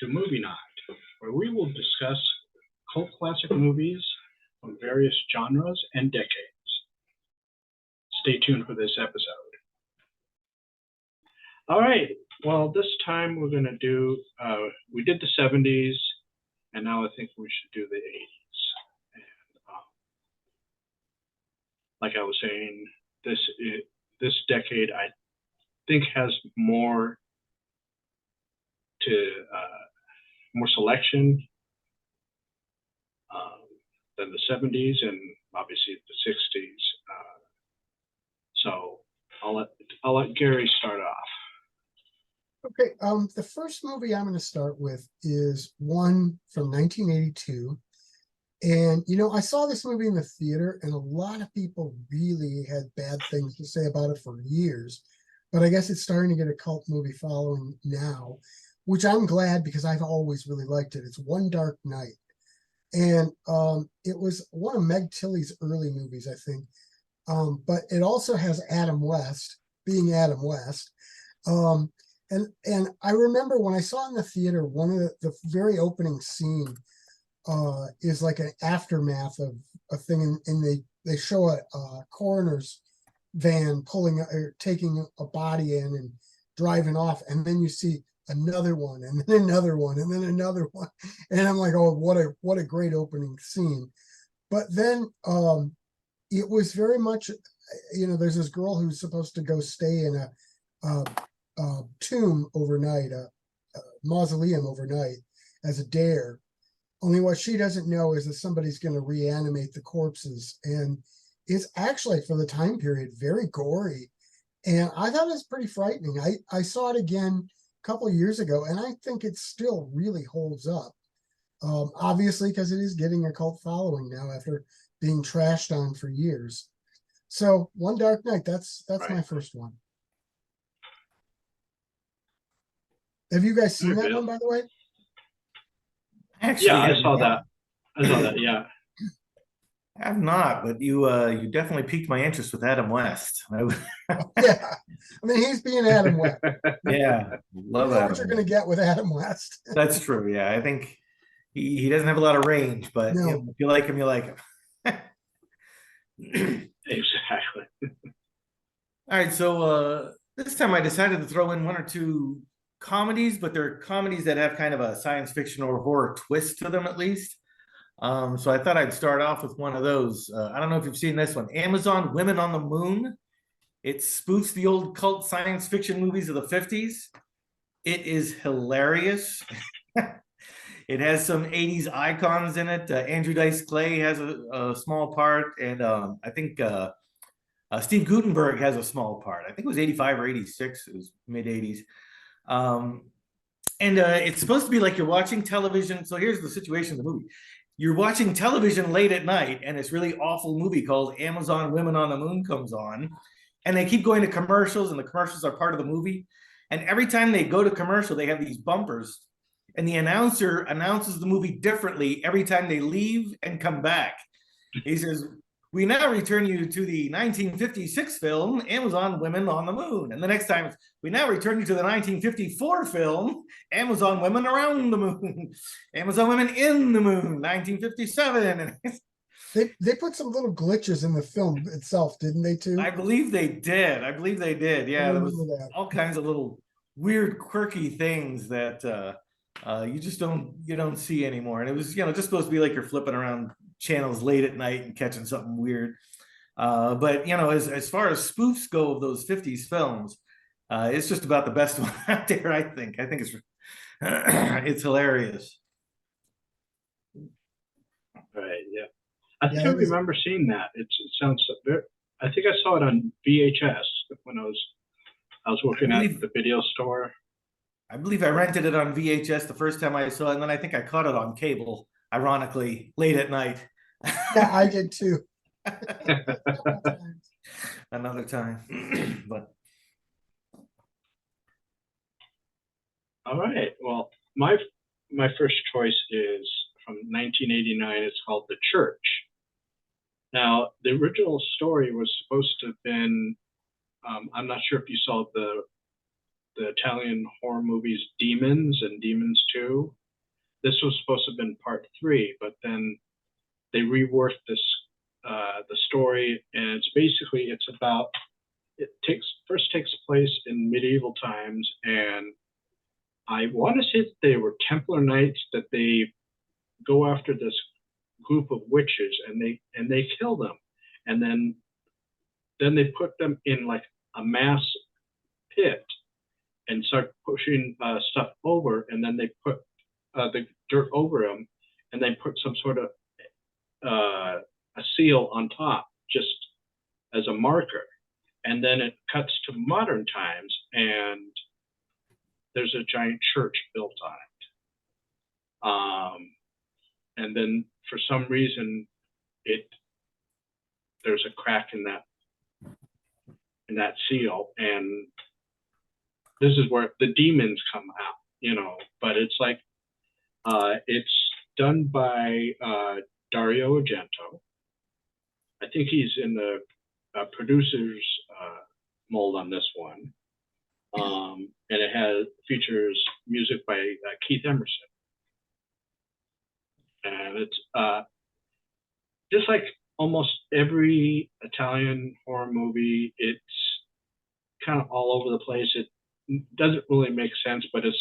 to MovieNaut, where we will discuss cult classic movies from various genres and decades. Stay tuned for this episode. All right, well, this time we're going to do, we did the 70s, and now I think we should do the 80s. And like I was saying, this decade, I think has more more selection than the 70s and obviously the 60s. So I'll let Gary start off. Okay, the first movie I'm going to start with is one from 1982. And, you know, I saw this movie in the theater, and a lot of people really had bad things to say about it for years. But I guess it's starting to get a cult movie following now, which I'm glad because I've always really liked it. It's One Dark Night. And it was one of Meg Tilly's early movies, I think. But it also has Adam West, being Adam West. And I remember when I saw it in the theater, one of the very opening scene is like an aftermath of a thing, and they show a coroner's van taking a body in and driving off, and then you see another one, and then another one, and then another one, and I'm like, oh, what a great opening scene. But then it was very much, you know, there's this girl who's supposed to go stay in a tomb overnight, a mausoleum overnight as a dare. Only what she doesn't know is that somebody's going to reanimate the corpses. And it's actually, for the time period, very gory. And I thought it was pretty frightening. I saw it again a couple of years ago, and I think it still really holds up. Obviously, because it is getting a cult following now after being trashed on for years. So One Dark Night, that's right. My first one. Have you guys seen that one, by the way? Actually, yeah, I saw that. Yeah. I have not, but you definitely piqued my interest with Adam West. Yeah, I mean, he's being Adam West. Yeah, love you know what you're going to get with Adam West. That's true. Yeah, I think he doesn't have a lot of range, but no. You know, if you like him, you like him. Exactly. All right, so this time I decided to throw in one or two comedies, but they're comedies that have kind of a science fiction or horror twist to them, at least. So I thought I'd start off with one of those. I don't know if you've seen this one, Amazon Women on the Moon. It spoofs the old cult science fiction movies of the 50s. It is hilarious. It has some 80s icons in it. Andrew Dice Clay has a small part, and I think Steve Guttenberg has a small part. I think it was 85 or 86. It was mid 80s. And it's supposed to be like you're watching television. So here's the situation of the movie. You're watching television late at night, and this really awful movie called Amazon Women on the Moon comes on, and they keep going to commercials, and the commercials are part of the movie. And every time they go to commercial, they have these bumpers, and the announcer announces the movie differently every time they leave and come back. He says, "We now return you to the 1956 film, Amazon Women on the Moon." And the next time, "We now return you to the 1954 film, Amazon Women Around the Moon." Amazon Women in the Moon, 1957. They put some little glitches in the film itself, didn't they, too? I believe they did. Yeah, there was all kinds of little weird, quirky things that you just don't see anymore. And it was, you know, just supposed to be like you're flipping around channels late at night and catching something weird. But you know, as far as spoofs go of those 50s films, it's just about the best one out there, I think. I think it's hilarious. Right, yeah. I think I remember seeing that. It sounds very, I think I saw it on VHS when I was working at the video store. I believe I rented it on VHS the first time I saw it, and then I think I caught it on cable, ironically, late at night. Yeah, I did too. Another time. But all right. Well, my first choice is from 1989. It's called The Church. Now, the original story was supposed to have been, I'm not sure if you saw the the Italian horror movies Demons and Demons 2. This was supposed to have been part 3, but then they reworked the story, and it's about, it takes place in medieval times, and I want to say that they were Templar Knights, that they go after this group of witches, and they kill them, and then they put them in like a mass pit and start pushing stuff over, and then they put the dirt over them, and they put some sort of a seal on top just as a marker, and then it cuts to modern times, and there's a giant church built on it. And then for some reason, there's a crack in that seal, and this is where the demons come out, you know. But it's like it's done by Dario Argento. I think he's in the producer's mold on this one, and it features music by Keith Emerson, and it's just like almost every Italian horror movie. It's kind of all over the place. It doesn't really make sense, but I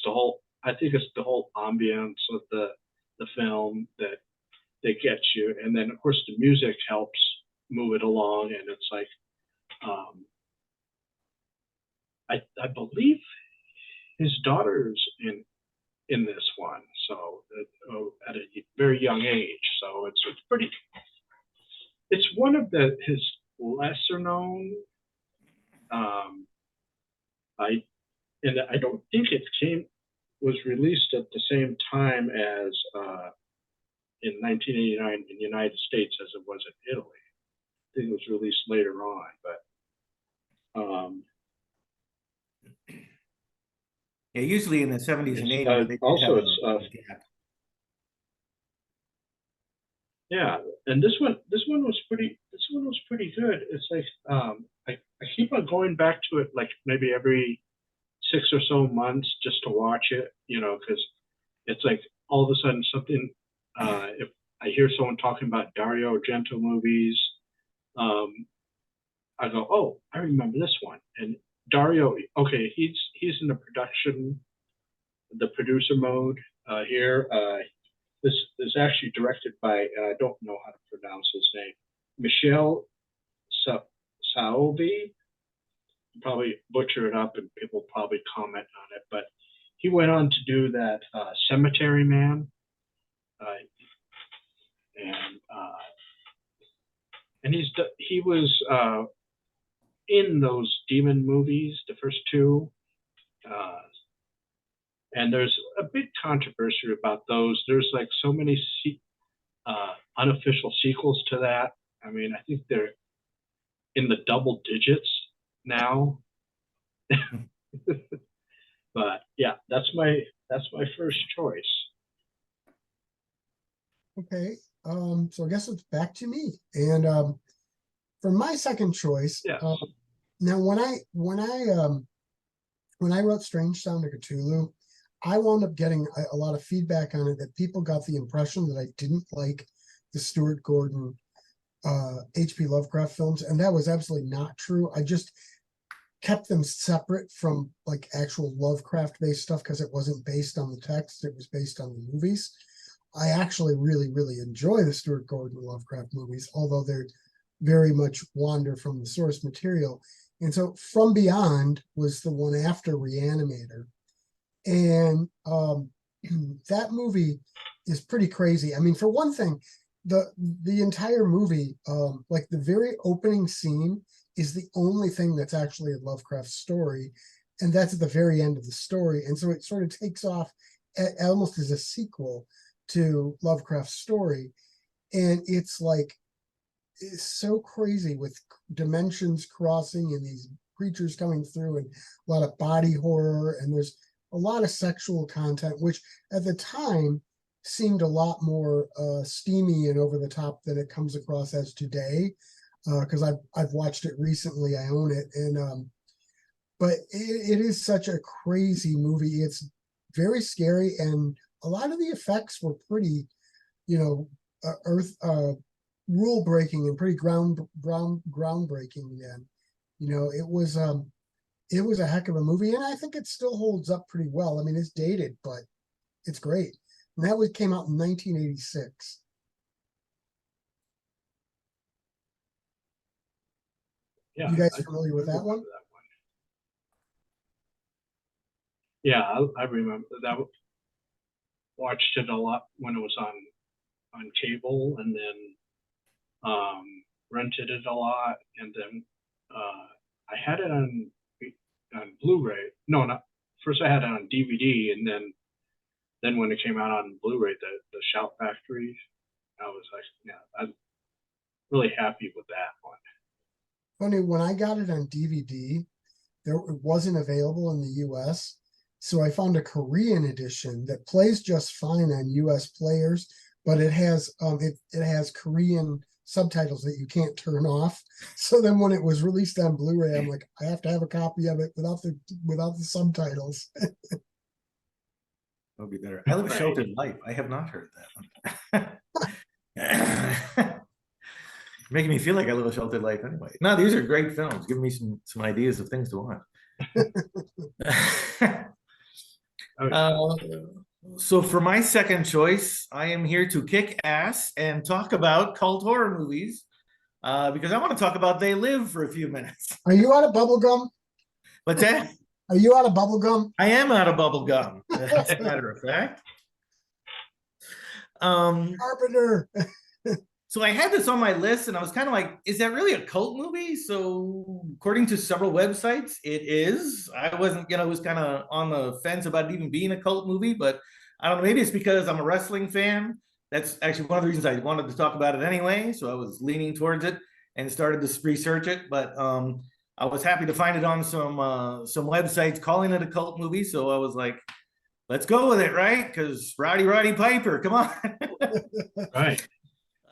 think it's the whole ambience of the film that gets you, and then of course the music helps move it along. And it's like I believe his daughter's in this one, so at a very young age. So it's one of his lesser known. I don't think it was released at the same time as in 1989 in the United States as it was in Italy. I think it was released later on, but yeah, usually in the 70s and 80s. They also, have it's gap. yeah, and this one was pretty good. It's like I keep on going back to it, like maybe every 6 or so months, just to watch it, you know, because it's like all of a sudden something. If I hear someone talking about Dario Argento movies, I go, oh, I remember this one. And Dario, okay, he's in the producer mode here. This is actually directed by, I don't know how to pronounce his name, Michel Saovi. Probably butcher it up, and people probably comment on it, but he went on to do that Cemetery Man, and he was in those demon movies, the first two, and there's a big controversy about those. There's like so many unofficial sequels to that. I mean, I think they're in the double digits now. But yeah, that's my first choice. Okay, so I guess it's back to me, and for my second choice, Yes. now when I wrote Strange Sound of Cthulhu, I wound up getting a lot of feedback on it, that people got the impression that I didn't like the Stuart Gordon H.P. Lovecraft films, and that was absolutely not true. I just kept them separate from like actual Lovecraft based stuff because it wasn't based on the text, it was based on the movies. I actually really, really enjoy the Stuart Gordon Lovecraft movies, although they're very much wander from the source material. And so From Beyond was the one after Reanimator. And that movie is pretty crazy. I mean, for one thing, the entire movie, like the very opening scene is the only thing that's actually a Lovecraft story, and that's at the very end of the story. And so it sort of takes off almost as a sequel to Lovecraft's story. And it's so crazy with dimensions crossing and these creatures coming through and a lot of body horror, and there's a lot of sexual content, which at the time seemed a lot more steamy and over the top than it comes across as today. Because I've watched it recently, I own it, and but it is such a crazy movie. It's very scary, and a lot of the effects were pretty, you know, earth rule breaking and pretty groundbreaking then. You know, it was a heck of a movie, and I think it still holds up pretty well. I mean, it's dated, but it's great. And that came out in 1986. Yeah, You guys I familiar with that remember one? that one. Yeah, I remember that. Watched it a lot when it was on cable, and then rented it a lot, and then I had it on Blu-ray. No, not first. I had it on DVD, and then when it came out on Blu-ray, the Shout Factory, I was like, yeah, I'm really happy with that one. Funny, when I got it on DVD, it wasn't available in the US. So I found a Korean edition that plays just fine on US players, but it has Korean subtitles that you can't turn off. So then when it was released on Blu-ray, I'm like, I have to have a copy of it without the subtitles. That would be better. I Live a Sheltered Life. I have not heard that one. Making me feel like I live a sheltered life anyway. No, these are great films. Giving me some ideas of things to watch. So for my second choice, I am here to kick ass and talk about cult horror movies because I want to talk about They Live for a few minutes. Are you out of bubblegum? What's that? Are you out of bubblegum? I am out of bubble gum, as a matter of fact. Carpenter. So I had this on my list and I was kind of like, is that really a cult movie? So according to several websites, it is. I wasn't, was kind of on the fence about it even being a cult movie, but I don't know, maybe it's because I'm a wrestling fan. That's actually one of the reasons I wanted to talk about it anyway. So I was leaning towards it and started to research it. But I was happy to find it on some websites calling it a cult movie. So I was like, let's go with it, right? Because Roddy Piper, come on. Right.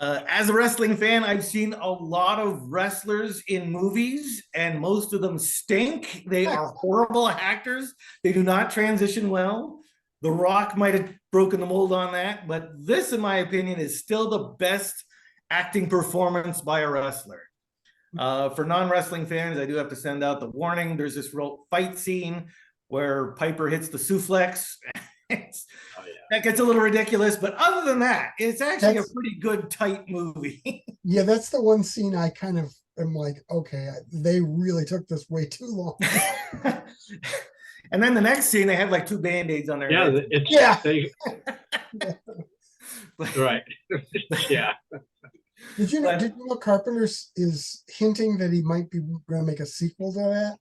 As a wrestling fan, I've seen a lot of wrestlers in movies, and most of them stink. They are horrible actors. They do not transition well. The Rock might have broken the mold on that, but this, in my opinion, is still the best acting performance by a wrestler. For non-wrestling fans, I do have to send out the warning. There's this real fight scene where Piper hits the suplex. That gets a little ridiculous, but other than that, it's actually a pretty good, tight movie. Yeah, that's the one scene I kind of am like, okay, they really took this way too long. And then the next scene, they have like 2 Band-Aids on their heads. Right. Yeah. Did you know Carpenter is hinting that he might be going to make a sequel to that?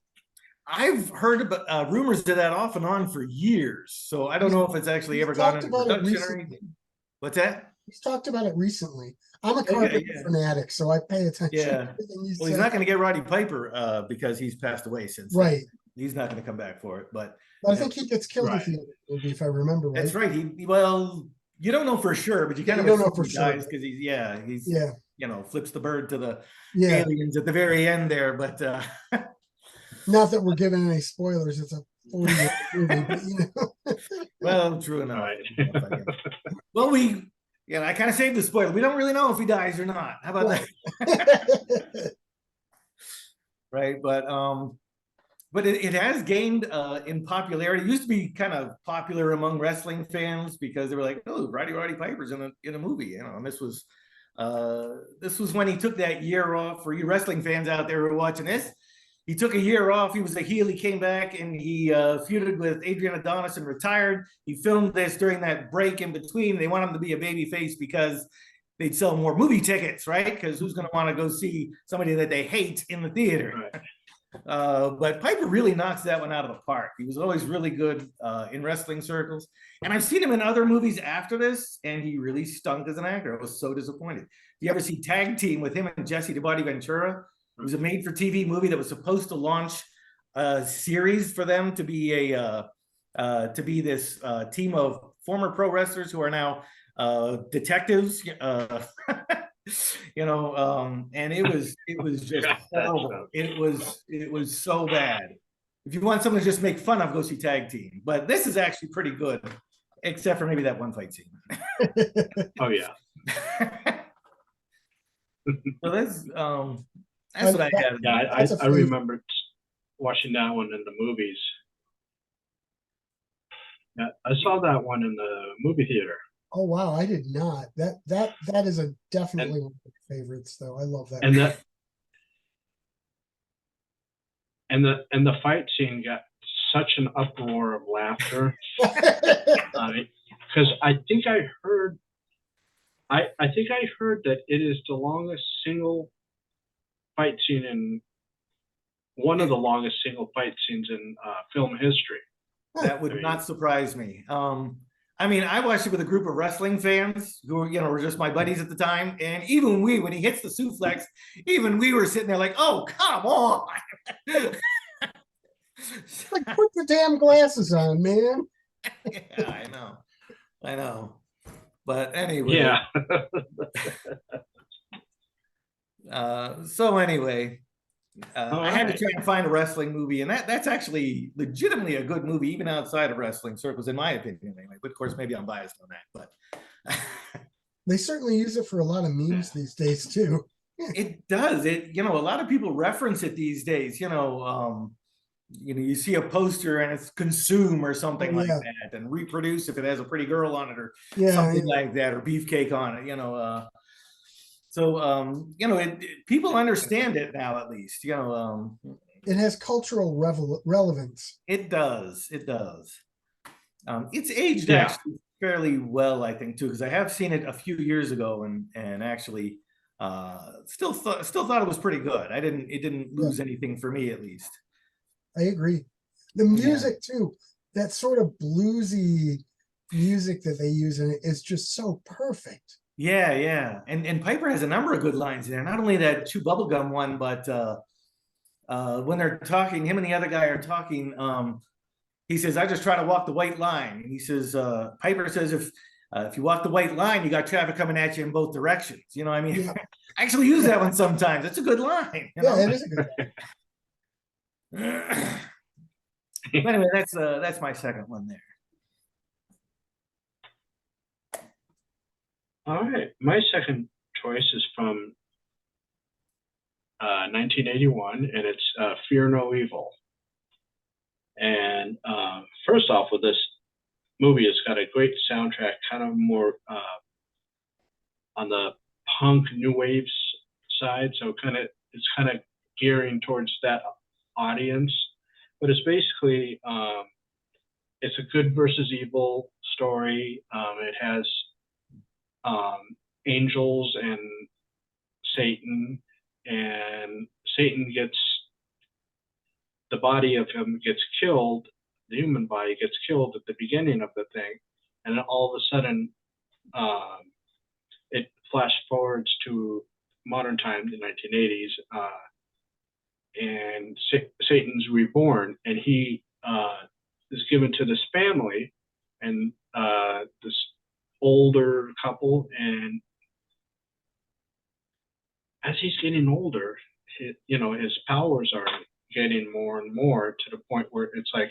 I've heard about rumors of that off and on for years, so I don't know if it's actually ever gone into production or anything. What's that? He's talked about it recently. I'm a Carpenter fanatic, so I pay attention. Yeah. Well, he's not going to get Roddy Piper because he's passed away since. Right. He's not going to come back for it, but I think he gets killed at the end of the movie, if I remember right. That's right. Well, you don't know for sure, but you kind of don't know for sure because he's flips the bird to the aliens at the very end there, but. Not that we're giving any spoilers. It's a 40-year movie, but Well, true enough. Right. Well, I kind of saved the spoiler. We don't really know if he dies or not. How about that? Right, but it has gained in popularity. It used to be kind of popular among wrestling fans because they were like, "Oh, Roddy Piper's in a movie," and this was when he took that year off. For you wrestling fans out there who are watching this. He took a year off. He was a heel. He came back and he feuded with Adrian Adonis and retired. He filmed this during that break in between. They want him to be a baby face because they'd sell more movie tickets, right? Because who's going to want to go see somebody that they hate in the theater? Right. But Piper really knocks that one out of the park. He was always really good in wrestling circles. And I've seen him in other movies after this, and he really stunk as an actor. I was so disappointed. You ever see Tag Team with him and Jesse the Body Ventura? It was a made-for-TV movie that was supposed to launch a series for them to be this team of former pro wrestlers who are now detectives. And it was just horrible. It was so bad if you want someone to just make fun of, go see Tag Team. But this is actually pretty good, except for maybe that one fight scene. Oh yeah. So that's what I had. Yeah, That's a I favorite. remember watching that one in the movies. Yeah, I saw that one in the movie theater. Oh wow, I did not. That is a definitely And one of my favorites, though. I love that. and that and the fight scene got such an uproar of laughter. Because I think I heard that it is the longest single fight scene in one of the longest single fight scenes in film history. That would not surprise me. I mean, I watched it with a group of wrestling fans who were just my buddies at the time, and even when he hits the suplex, even we were sitting there like, "Oh, come on!" Like, put the damn glasses on, man. Yeah, I know. But anyway, Yeah. so anyway, I had to Right. try and find a wrestling movie, and that's actually legitimately a good movie, even outside of wrestling circles, in my opinion. Anyway, but of course, maybe I'm biased on that, but They certainly use it for a lot of memes these days too. it does. A lot of people reference it these days. You see a poster and it's consume or something like Yeah. that, and reproduce if it has a pretty girl on it or Yeah, something yeah. like that, or beefcake on it. People understand it now, at least. It has cultural relevance. It does. It does. It's aged Yeah. actually fairly well, I think, too, because I have seen it a few years ago and actually still thought it was pretty good. It didn't lose anything for me, at least. I agree. The Yeah. music too, that sort of bluesy music that they use in it is just so perfect. Yeah, yeah. And Piper has a number of good lines in there. Not only that chew bubblegum one, but when they're talking, him and the other guy are talking, he says, "I just try to walk the white line." And he says, Piper says, if you walk the white line, you got traffic coming at you in both directions. I mean, Yeah. I actually use that one sometimes. It's a good line. Yeah, it is a good But anyway, that's my second one there. All right. My second choice is from 1981, and it's Fear No Evil. And first off, with this movie, it's got a great soundtrack, kind of more on the punk new wave side, so it's kind of gearing towards that audience. But it's basically it's a good versus evil story. It has angels and Satan, and Satan gets the body of him gets killed, the human body gets killed at the beginning of the thing, and then all of a sudden it flash forwards to modern times, the 1980s, and Satan's reborn, and he is given to this family and this older couple, and as he's getting older, his powers are getting more and more to the point where it's like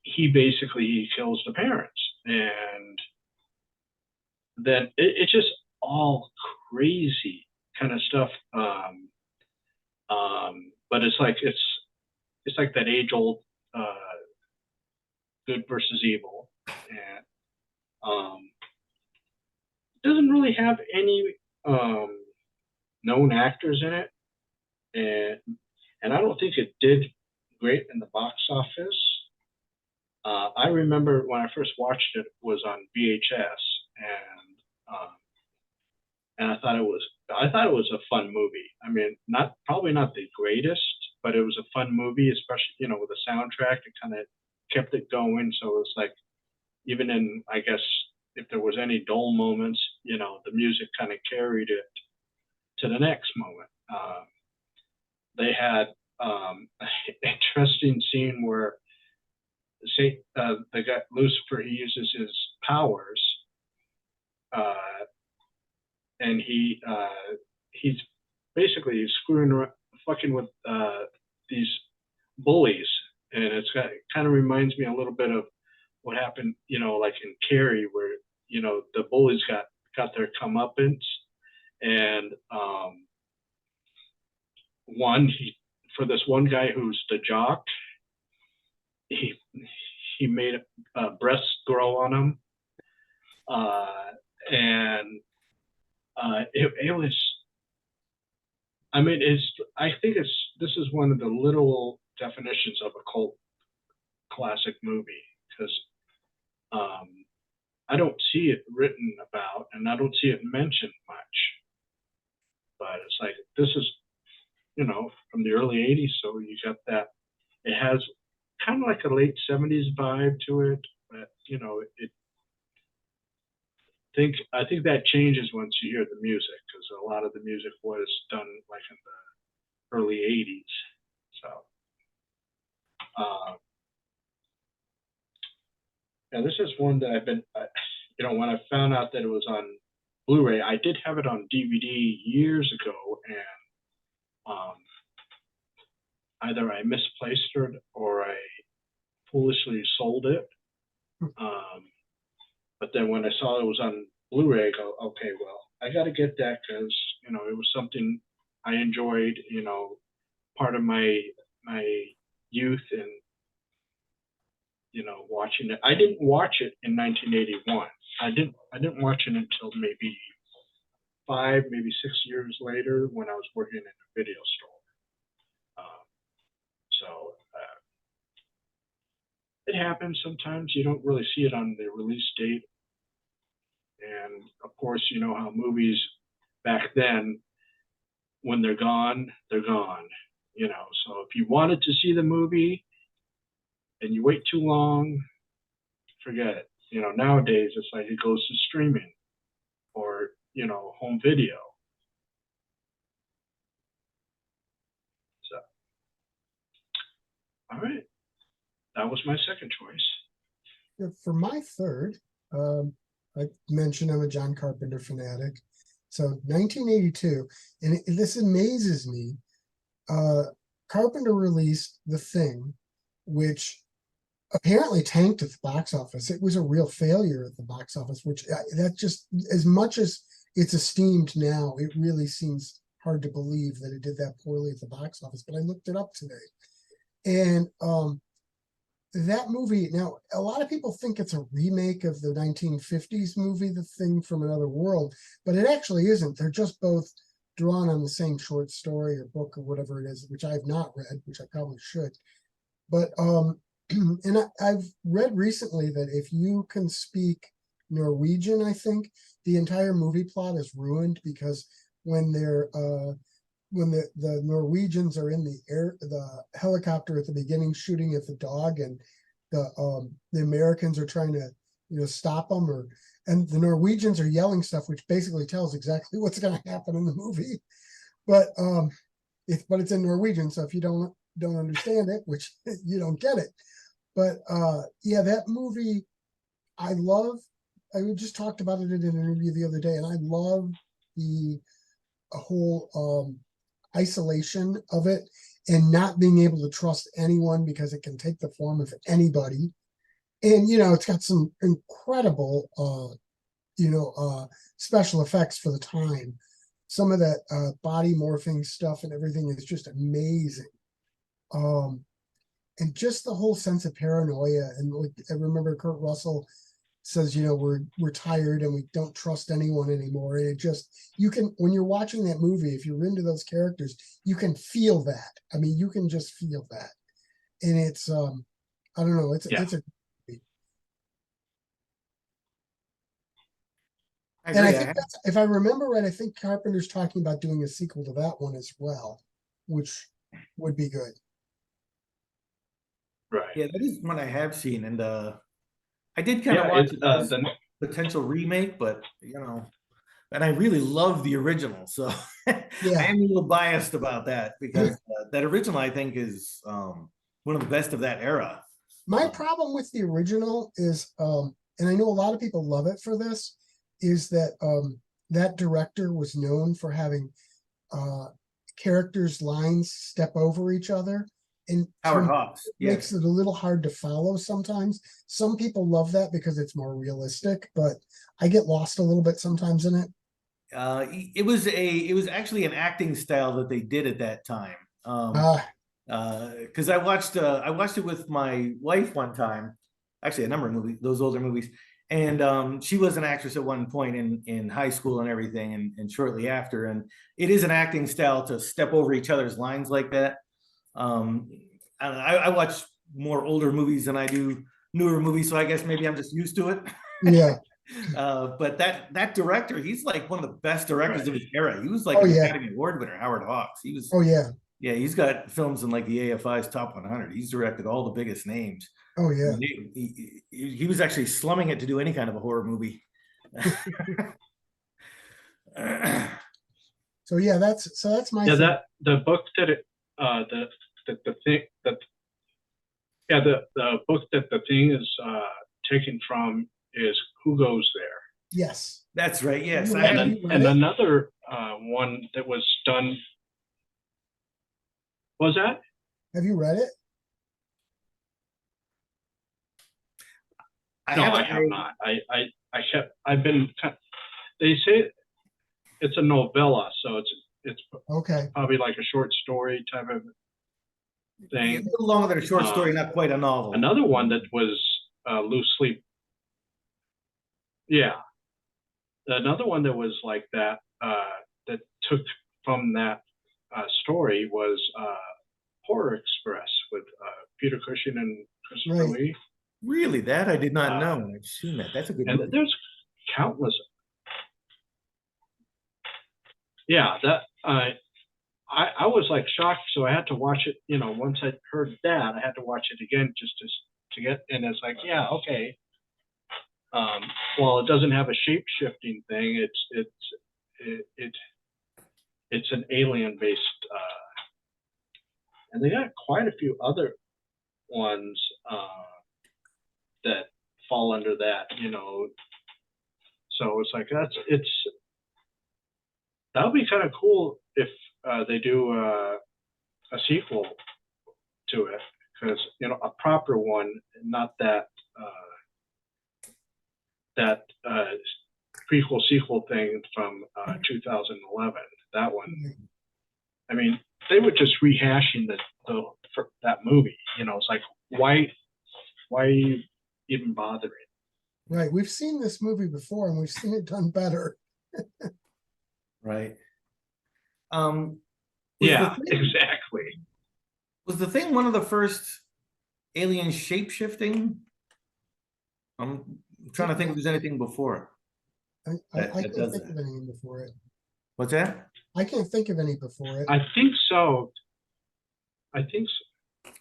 he basically kills the parents, and then it's just all crazy kind of stuff. But it's like that age old good versus evil, and doesn't really have any known actors in it, and I don't think it did great in the box office. I remember when I first watched it was on VHS, and I thought it was a fun movie. I mean, probably not the greatest, but it was a fun movie, especially with the soundtrack. It kind of kept it going, so it was like even in, I guess, if there was any dull moments, the music kind of carried it to the next moment. They had an interesting scene where the guy Lucifer, he uses his powers, and he's basically screwing around, fucking with these bullies, and it kind of reminds me a little bit of what happened, like in Carrie, where the bullies got their comeuppance, and for this one guy who's the jock, he he made breasts grow on him, and it was. I mean, I think this is one of the literal definitions of a cult classic movie, because I don't see it written about, and I don't see it mentioned much. But it's like, this is, from the early '80s, so you got that. It has kind of like a late '70s vibe to it, but I think that changes once you hear the music, because a lot of the music was done like in the early '80s. So, yeah, this is one that I've been, when I found out that it was on Blu-ray, I did have it on DVD years ago, and either I misplaced it or I foolishly sold it. But then when I saw it was on Blu-ray, I go, okay, well, I got to get that, because it was something I enjoyed. Part of my youth, and watching it. I didn't watch it in 1981. I didn't watch it until maybe 5, maybe 6 years later, when I was working in a video store. So it happens sometimes. You don't really see it on the release date. And of course, you know how movies back then, when they're gone, they're gone. So if you wanted to see the movie and you wait too long, forget it. Nowadays it's like it goes to streaming or, home video. So, all right. That was my second choice. Yeah, for my third, I mentioned I'm a John Carpenter fanatic. So 1982, and this amazes me. Carpenter released The Thing, which apparently tanked at the box office. It was a real failure at the box office, which that just, as much as it's esteemed now, it really seems hard to believe that it did that poorly at the box office. But I looked it up today, and that movie, now a lot of people think it's a remake of the 1950s movie The Thing from Another World, but it actually isn't. They're just both drawn on the same short story or book or whatever it is, which I have not read, which I probably should. But and I've read recently that if you can speak Norwegian, I think the entire movie plot is ruined, because when the Norwegians are in the helicopter at the beginning shooting at the dog, and the Americans are trying to stop them, and the Norwegians are yelling stuff, which basically tells exactly what's going to happen in the movie. But it's in Norwegian, so if you don't understand it, which you don't get it. But yeah, that movie I love. I just talked about it in an interview the other day, and I love the whole isolation of it, and not being able to trust anyone, because it can take the form of anybody. And it's got some incredible special effects for the time. Some of that body morphing stuff and everything is just amazing. And just the whole sense of paranoia. And like, I remember Kurt Russell says, we're tired and we don't trust anyone anymore. And it just, you can, when you're watching that movie, if you're into those characters, you can feel that. I mean, you can just feel that. And it's, I don't know, it's a, and I think that's, if I remember right, I think Carpenter's talking about doing a sequel to that one as well, which would be good. Right. Yeah, that is one I have seen, and I did kind of watch the potential remake, but and I really love the original, so Yeah. I am a little biased about that, because that original I think is one of the best of that era. My problem with the original is, and I know a lot of people love it for this, is that that director was known for having characters' lines step over each other. and Howard to me, Hawks. makes Yes. it a little hard to follow sometimes. Some people love that because it's more realistic, but I get lost a little bit sometimes in it. It was actually an acting style that they did at that time. Ah, Because I watched it with my wife one time, actually a number of movies, those older movies, and she was an actress at one point in high school and everything, and shortly after, and it is an acting style to step over each other's lines like that. Um, I watch more older movies than I do newer movies, so I guess maybe I'm just used to it. yeah. But that director, he's like one of the best directors Right. of his era. He was like Oh an yeah. Academy Award winner, Howard Hawks. He was, Oh yeah. yeah, he's got films in like the AFI's top 100. He's directed all the biggest names. Oh yeah. He was actually slumming it to do any kind of a horror movie. So yeah, that's my Yeah, thing. that the book that it the thing that yeah the book that the thing is taken from is Who Goes There. Yes. That's right. Yes, You I read- And have. you then read and it? another one that was done was that? Have you read it? I No, I haven't have read- not. I've been. They say it's a novella, so it's Okay. probably like a short story type of It's thing. a little longer than a short story, not quite a novel. Another one that was loosely, yeah, another one that was like that that took from that story was Horror Express with Peter Cushing and Christopher Right. Lee. Really, that I did not know. I've seen that. That's a good And movie. there's countless. Yeah, that I was like shocked, so I had to watch it. You know, once I heard that, I had to watch it again just to get. And it's like, yeah, okay. Well, it doesn't have a shape shifting thing. It's an alien based, and they got quite a few other ones that fall under that. You know, so it's like that'll be kind of cool if they do a sequel to it, because you know, a proper one, not that that prequel sequel thing from 2011. That one, I mean, they were just rehashing for that movie. You know, it's like why are you even bothering? Right. We've seen this movie before and we've seen it done better. Right. Was Yeah, the thing, exactly. was the thing one of the first alien shape shifting? I'm trying to think if there's anything before it. I That can't does think that. of any before it. What's that? I can't think of any before it. I think so. I think so.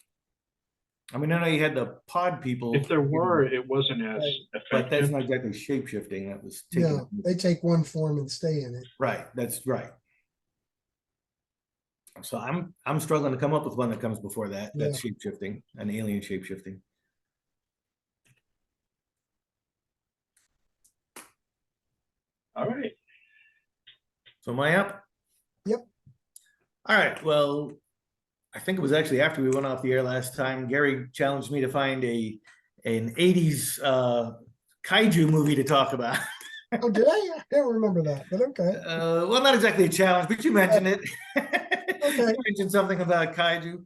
I mean, I know you had the pod people. If there were, it wasn't as Right. but that's effective. not exactly shape shifting. That was taking. No, they take one form and stay in it. Right. That's right. So I'm struggling to come up with one that comes before that. Yeah. That's shape shifting, an alien shape shifting. All right. So am I up? Yep. All right. Well, I think it was actually after we went off the air last time. Gary challenged me to find an 80s kaiju movie to talk about. Oh, did I? I don't remember that, but okay. Well, not exactly a challenge, but you mentioned it. Okay. You mentioned something about kaiju.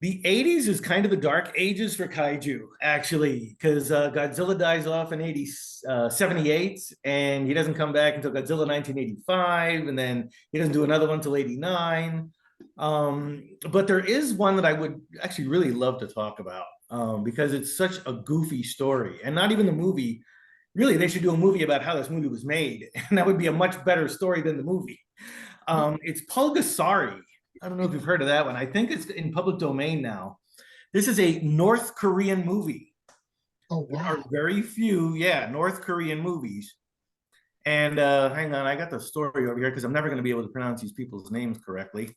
The 80s is kind of the dark ages for kaiju, actually, because Godzilla dies off in 78, and he doesn't come back until Godzilla 1985, and then he doesn't do another one until 89. But there is one that I would actually really love to talk about because it's such a goofy story, and not even the movie. Really, they should do a movie about how this movie was made, and that would be a much better story than the movie. It's Pulgasari. I don't know if you've heard of that one. I think it's in public domain now. This is a North Korean movie. Oh, There are wow. very few, North Korean movies. And hang on, I got the story over here because I'm never going to be able to pronounce these people's names correctly.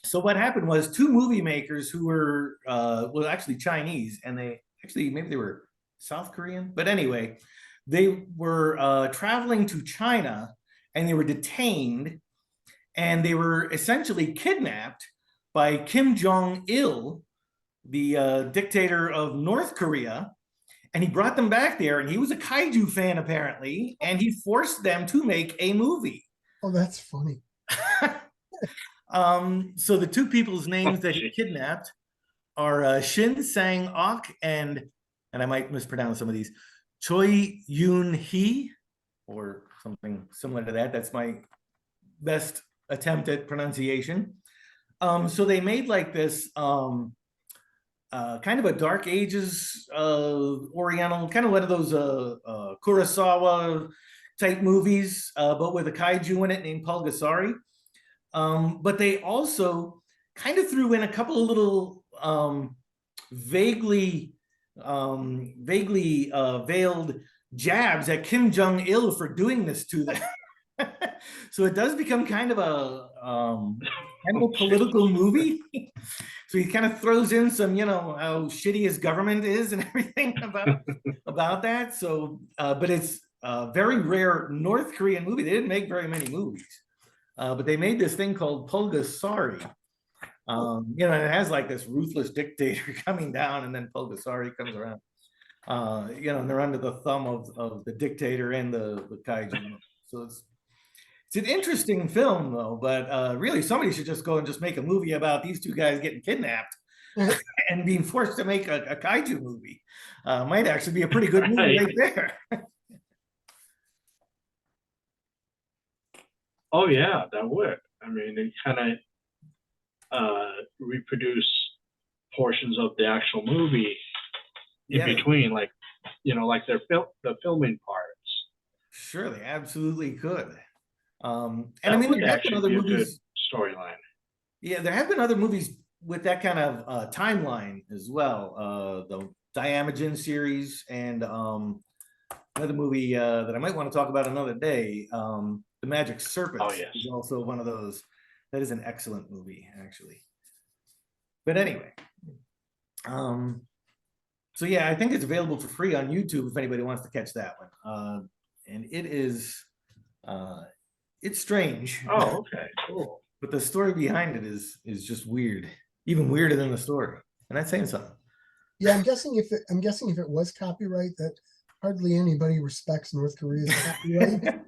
So what happened was two movie makers who were well, actually Chinese, and they actually maybe they were South Korean, but anyway, they were traveling to China and they were detained, and they were essentially kidnapped by Kim Jong-il, the dictator of North Korea, and he brought them back there, and he was a kaiju fan apparently, and he forced them to make a movie. Oh, that's funny. So the two people's names that he kidnapped are Shin Sang-ok and I might mispronounce some of these, Choi Yoon-hee, or something similar to that. That's my best attempt at pronunciation. So they made like this kind of a Dark Ages Oriental, kind of one of those Kurosawa type movies, but with a kaiju in it named Pulgasari. But they also kind of threw in a couple of little vaguely veiled jabs at Kim Jong-il for doing this to them. So it does become kind of a political movie. So he kind of throws in some, how shitty his government is and everything about that. So, but it's a very rare North Korean movie. They didn't make very many movies, but they made this thing called Pulgasari. And it has like this ruthless dictator coming down, and then Pulgasari comes around. And they're under the thumb of the dictator and the kaiju. So it's an interesting film, though, but really somebody should just go and just make a movie about these two guys getting kidnapped and being forced to make a kaiju movie. Might actually be a pretty good movie right there. Oh yeah, that would. I mean, it kind of reproduce portions of the actual movie in between, like like the filming parts. Sure, they absolutely could. And that I mean, would there have been other movies. Storyline. Yeah, there have been other movies with that kind of timeline as well. The Diamogen series and another movie that I might want to talk about another day. The Magic Serpent is also one of those. That is an excellent movie, actually. But anyway, so yeah, I think it's available for free on YouTube if anybody wants to catch that one. And it is, it's strange. Oh, okay, cool. But the story behind it is just weird, even weirder than the story. And that's saying something. Yeah, I'm guessing if it was copyright, that hardly anybody respects North Korea's copyright.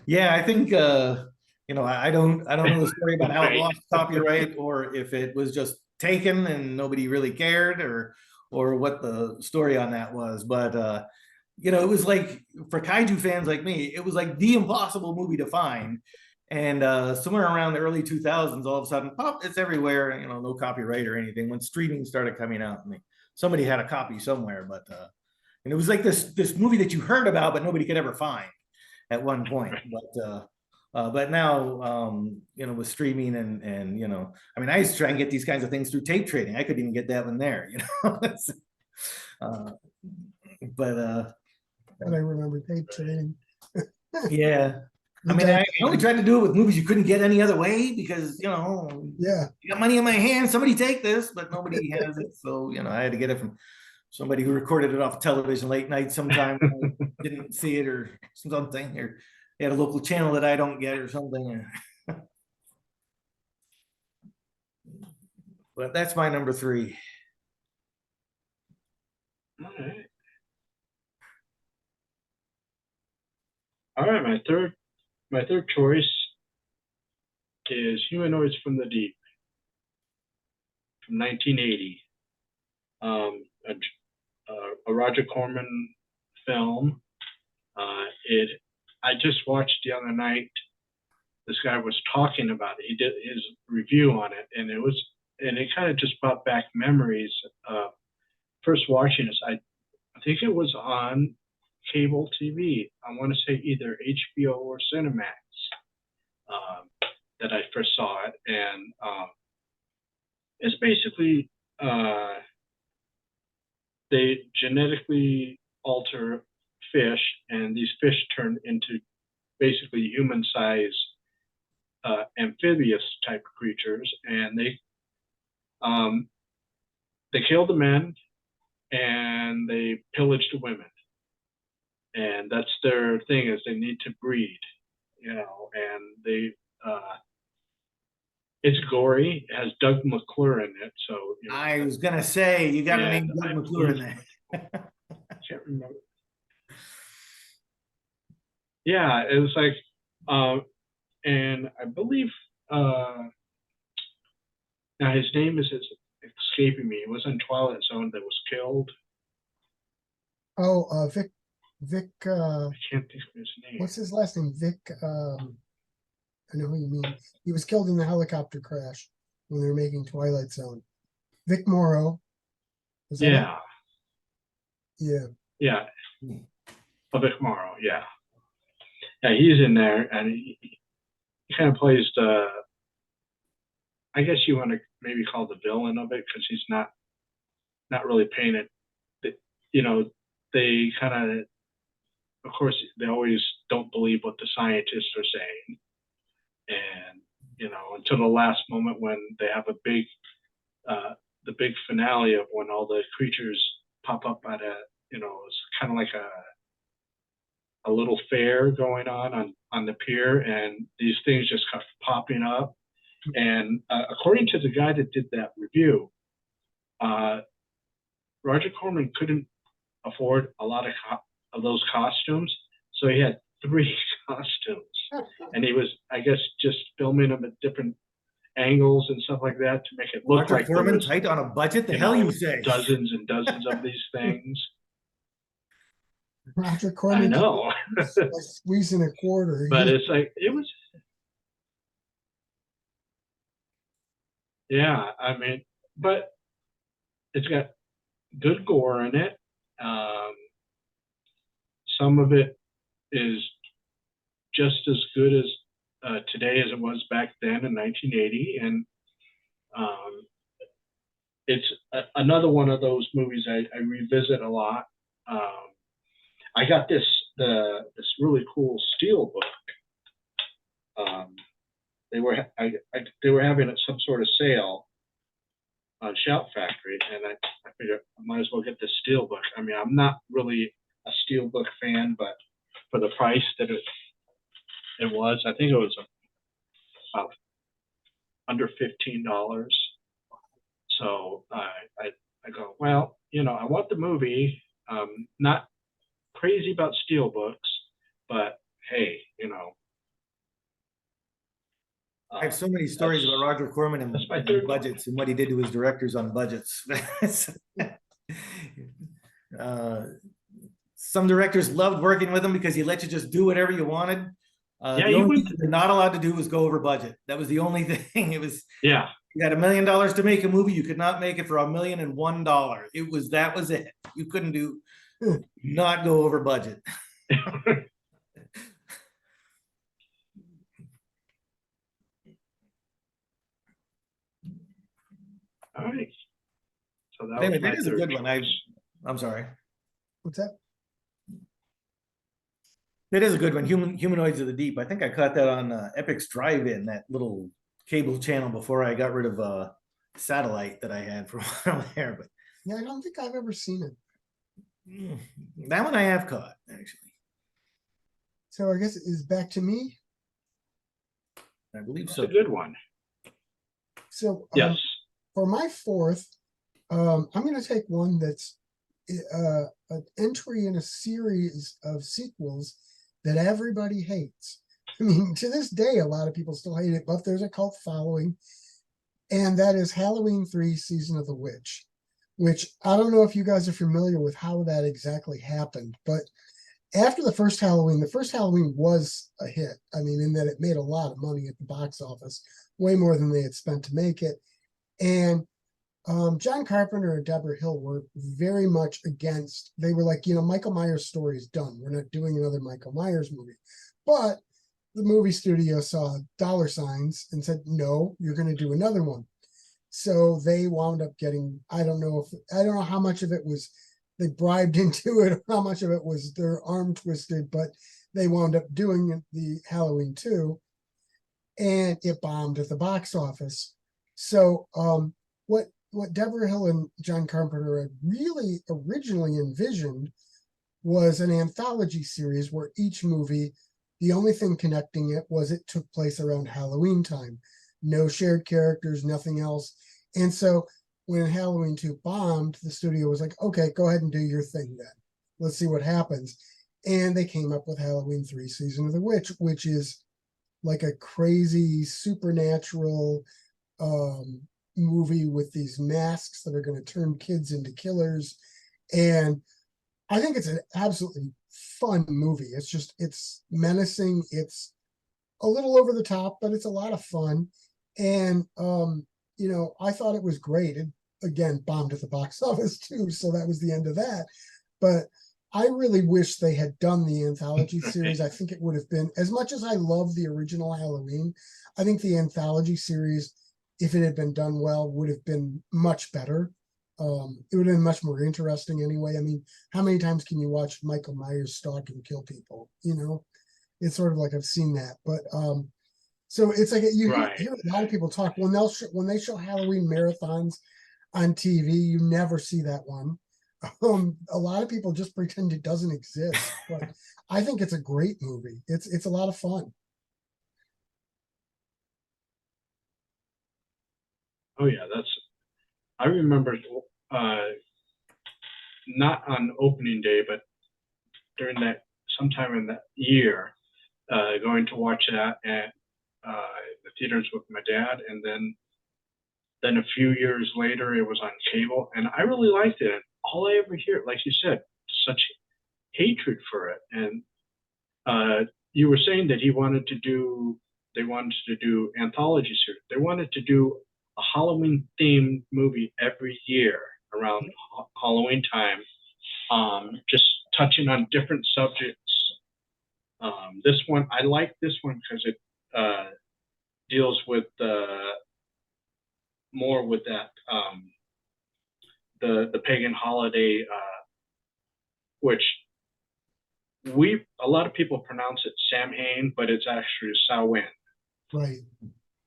Yeah, I think I don't know the story about how it lost copyright, or if it was just taken and nobody really cared, or what the story on that was. But it was like, for kaiju fans like me, it was like the impossible movie to find. And somewhere around the early 2000s, all of a sudden, pop, it's everywhere. No copyright or anything. When streaming started coming out, somebody had a copy somewhere. But and it was like this movie that you heard about, but nobody could ever find at one point. But now, with streaming and I mean, I used to try and get these kinds of things through tape trading. I couldn't even get that one there, but And I remember tape trading. yeah. I mean, I only tried to do it with movies you couldn't get any other way because, yeah, you got money in my hand, somebody take this, but nobody has it. So, I had to get it from somebody who recorded it off television late night sometime. Didn't see it or something, or they had a local channel that I don't get or something. But that's my number 3. All right. All right, my third choice is Humanoids from the Deep from 1980. A Roger Corman film. I just watched the other night. This guy was talking about it. He did his review on it, and it kind of just brought back memories. First watching this, I think it was on cable TV. I want to say either HBO or Cinemax that I first saw it, and it's basically they genetically alter fish, and these fish turn into basically human-sized amphibious type of creatures, and they kill the men and they pillage the women. And that's their thing, is they need to breed, and they it's gory. It has Doug McClure in it, so I was gonna say you got to name Doug McClure in there. I can't remember. Yeah, it was like, and I believe now his name is escaping me. It was in Twilight Zone that was killed. Oh, Vic. I can't think of his name. What's his last name? Vic. I know who you mean. He was killed in the helicopter crash when they were making Twilight Zone. Vic Morrow. Was that it? Yeah, Yeah. yeah. Vic Morrow. Yeah, yeah. He's in there, and he kind of plays the. I guess you want to maybe call the villain of it, because he's not really paying it. You know, they kind of course, they always don't believe what the scientists are saying, and until the last moment when they have the big finale of when all the creatures pop up at it's kind of like a little fair going on the pier, and these things just kept popping up. And according to the guy that did that review, Roger Corman couldn't afford a lot of those costumes, so he had 3 costumes, and he was, I guess, just filming them at different angles and stuff like that to make it look Roger like there Corman was, tight on a budget. The hell you say? dozens and dozens of these things. Roger Corman. I know, Squeezing a quarter. but it's like it was. Yeah, I mean, but it's got good gore in it. Some of it is just as good as today as it was back then in 1980, and it's another one of those movies I revisit a lot. I got this really cool steel book. They were having some sort of sale on Shout Factory, and I figured I might as well get this steel book. I mean, I'm not really a steel book fan, but for the price that it was, I think it was about under $15. So I go, well, I want the movie. Not crazy about steel books, but hey, I have so many stories about Roger Corman and budgets and what he did to his directors on budgets. Some directors loved working with him because he let you just do whatever you wanted. The only thing you're not allowed to do was go over budget. That was the only thing. It was, you had $1 million to make a movie. You could not make it for $1,001,000. That was it. You couldn't not go over budget. All right. So that is a good one. I'm sorry. What's that? That is a good one. Humanoids of the Deep. I think I caught that on Epix Drive-In, that little cable channel before I got rid of satellite that I had for a while there. But yeah, I don't think I've ever seen it. That one I have caught, actually. So I guess it is back to me. I believe so. It's a good one. So yes. For my 4th, I'm going to take one that's an entry in a series of sequels that everybody hates. I mean, to this day, a lot of people still hate it, but there's a cult following, and that is Halloween 3: Season of the Witch, which I don't know if you guys are familiar with how that exactly happened, but after the first Halloween was a hit. I mean, in that it made a lot of money at the box office, way more than they had spent to make it. And John Carpenter and Deborah Hill were very much against. They were like, Michael Myers' story is done. We're not doing another Michael Myers movie. But the movie studio saw dollar signs and said, no, you're going to do another one. So they wound up getting, I don't know how much of it was they bribed into it, or how much of it was their arm twisted, but they wound up doing the Halloween 2, and it bombed at the box office. So what Deborah Hill and John Carpenter had really originally envisioned was an anthology series where each movie The only thing connecting it was it took place around Halloween time. No shared characters, nothing else. And so when Halloween 2 bombed, the studio was like, okay, go ahead and do your thing then. Let's see what happens. And they came up with Halloween 3 Season of the Witch, which is like a crazy supernatural movie with these masks that are going to turn kids into killers. And I think it's an absolutely fun movie. It's menacing. It's a little over the top, but it's a lot of fun. And, I thought it was great. It, again, bombed at the box office too. So that was the end of that. But I really wish they had done the anthology series. I think it would have been, as much as I love the original Halloween, I think the anthology series, if it had been done well, would have been much better. It would have been much more interesting anyway. I mean, how many times can you watch Michael Myers stalk and kill people? It's sort of like I've seen that. But so it's like you hear a lot of people talk when they show Halloween marathons on TV. You never see that one. A lot of people just pretend it doesn't exist, but I think it's a great movie. It's a lot of fun. Oh yeah, I remember not on opening day, but during that sometime in that year, going to watch that at the theaters with my dad, and then a few years later it was on cable, and I really liked it. And all I ever hear, like you said, such hatred for it. And you were saying that they wanted to do anthology series. They wanted to do a Halloween themed movie every year around Halloween time, just touching on different subjects. This one, I like this one because it deals with more with that the pagan holiday, which a lot of people pronounce it Samhain, but it's actually Samhain. Right.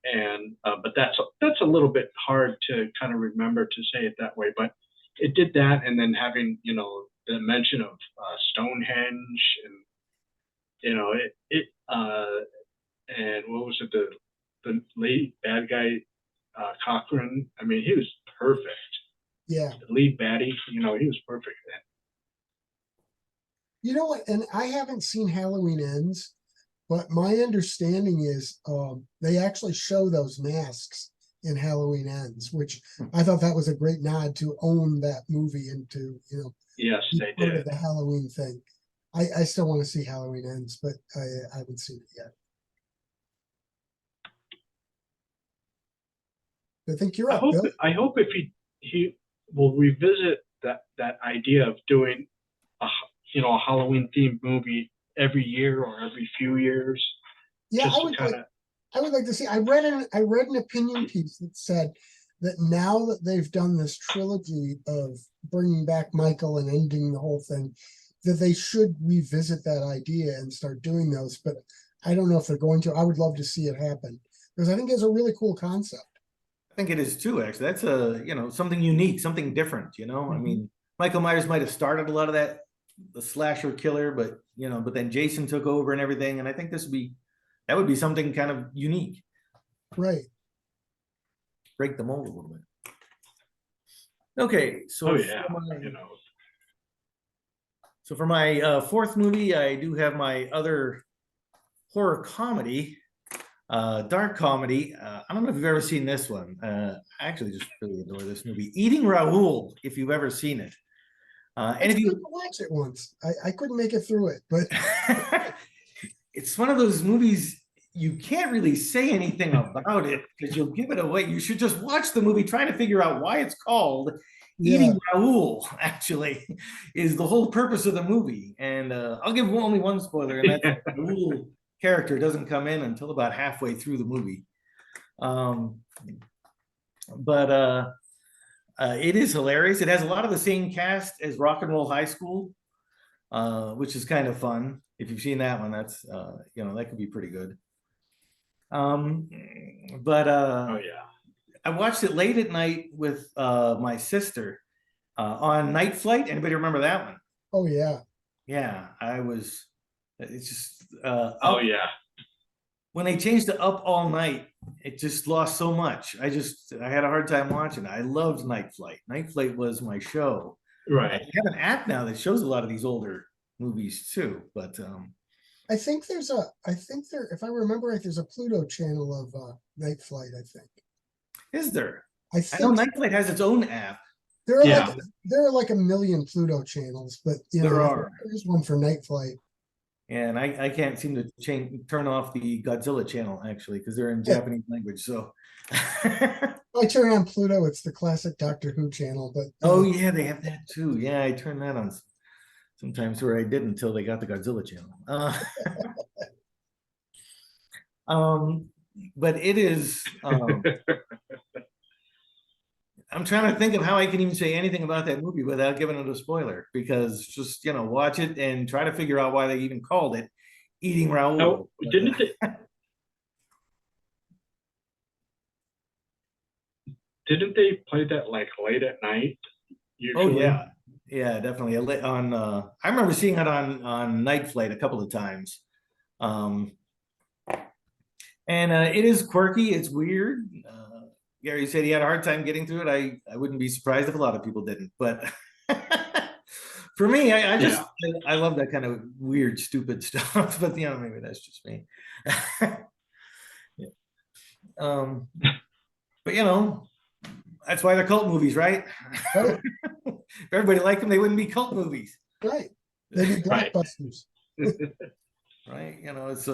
And but that's a little bit hard to kind of remember to say it that way. But it did that, and then having the mention of Stonehenge, and and what was it, the lead bad guy, Cochran. I mean, he was perfect. Yeah. The lead baddie, he was perfect then. You know what? And I haven't seen Halloween Ends, but my understanding is they actually show those masks in Halloween Ends, which I thought that was a great nod to own that movie and to, yes, be they part did. of the Halloween thing. I still want to see Halloween Ends, but I haven't seen it yet. I think you're up, Bill. I hope if he will revisit that idea of doing a Halloween themed movie every year or every few years. Yeah, just I would like to see. I read an opinion piece that said that now that they've done this trilogy of bringing back Michael and ending the whole thing, that they should revisit that idea and start doing those. But I don't know if they're going to. I would love to see it happen because I think it's a really cool concept. I think it is too, actually. That's something unique, something different, I mean, Michael Myers might have started a lot of that, the slasher killer, but but then Jason took over and everything. And I think that would be something kind of unique. Right. Break the mold a little bit. Okay, so oh yeah, So for my fourth movie, I do have my other horror comedy, dark comedy. I don't know if you've ever seen this one. I actually just really adore this movie, Eating Raoul, if you've ever seen it. And if you watch it once, I couldn't make it through it, but it's one of those movies you can't really say anything about it because you'll give it away. You should just watch the movie, try to figure out why it's called Eating Raoul, actually, is the whole purpose of the movie. And I'll give only one spoiler, and that's Raoul character doesn't come in until about halfway through the movie. But it is hilarious. It has a lot of the same cast as Rock and Roll High School, which is kind of fun. If you've seen that one, that's that could be pretty good. But oh yeah, I watched it late at night with my sister on Night Flight. Anybody remember that one? Oh yeah. Yeah, It's just Oh yeah, when they changed to Up All Night, it just lost so much. I had a hard time watching it. I loved Night Flight. Night Flight was my show. right. They have an app now that shows a lot of these older movies too. But I think if I remember right, there's a Pluto channel of Night Flight, I think. is there? I I know think Night Flight has its own app. there are Yeah. like a million Pluto channels, but There I think are. there's one for Night Flight. And I can't seem to turn off the Godzilla channel actually because they're in Japanese language. So I turn on Pluto, it's the classic Doctor Who channel, but oh yeah, they have that too. Yeah, I turn that on sometimes where I did until they got the Godzilla channel. Um, but it is I'm trying to think of how I can even say anything about that movie without giving it a spoiler, because just watch it and try to figure out why they even called it Eating Raoul. No, didn't they? Didn't they play that like late at night? Oh Usually. yeah, yeah, definitely. On I remember seeing it on Night Flight a couple of times. Um, and it is quirky. It's weird. Gary said he had a hard time getting through it. I wouldn't be surprised if a lot of people didn't. But for me, I love that kind of weird, stupid stuff. But maybe that's just me. Yeah. But that's why they're cult movies, right? Right. If everybody liked them, they wouldn't be cult movies. Right. They'd be Right. blockbusters. Right, it's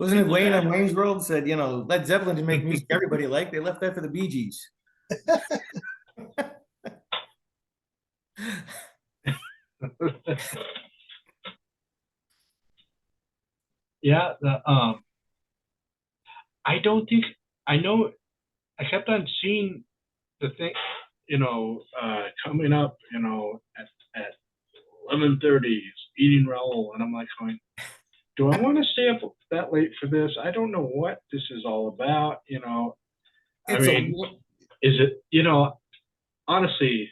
wasn't it Wayne on Wayne's World said, Led Zeppelin didn't make music everybody liked. They left that for the Bee Gees. Yeah, I don't think I know. I kept on seeing the thing, coming up, at 11:30, Eating Raoul, and I'm like going, do I want to stay up that late for this? I don't know what this is all about. I It's a mean, is it? Honestly,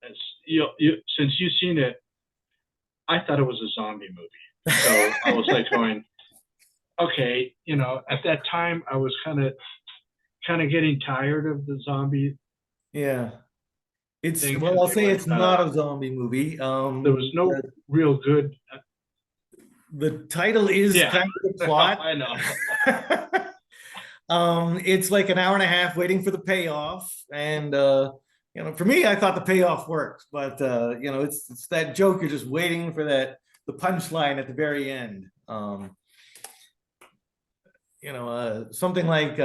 as since you've seen it, I thought it was a zombie movie. So I was like going, okay, at that time I was kind of getting tired of the zombie. yeah. It's thing well, I'll since say they it's went, not a zombie movie. there was no real good. The title is Yeah. kind of the plot. I know. It's like an hour and a half waiting for the payoff, and for me, I thought the payoff worked, but it's that joke you're just waiting for the punchline at the very end. Something like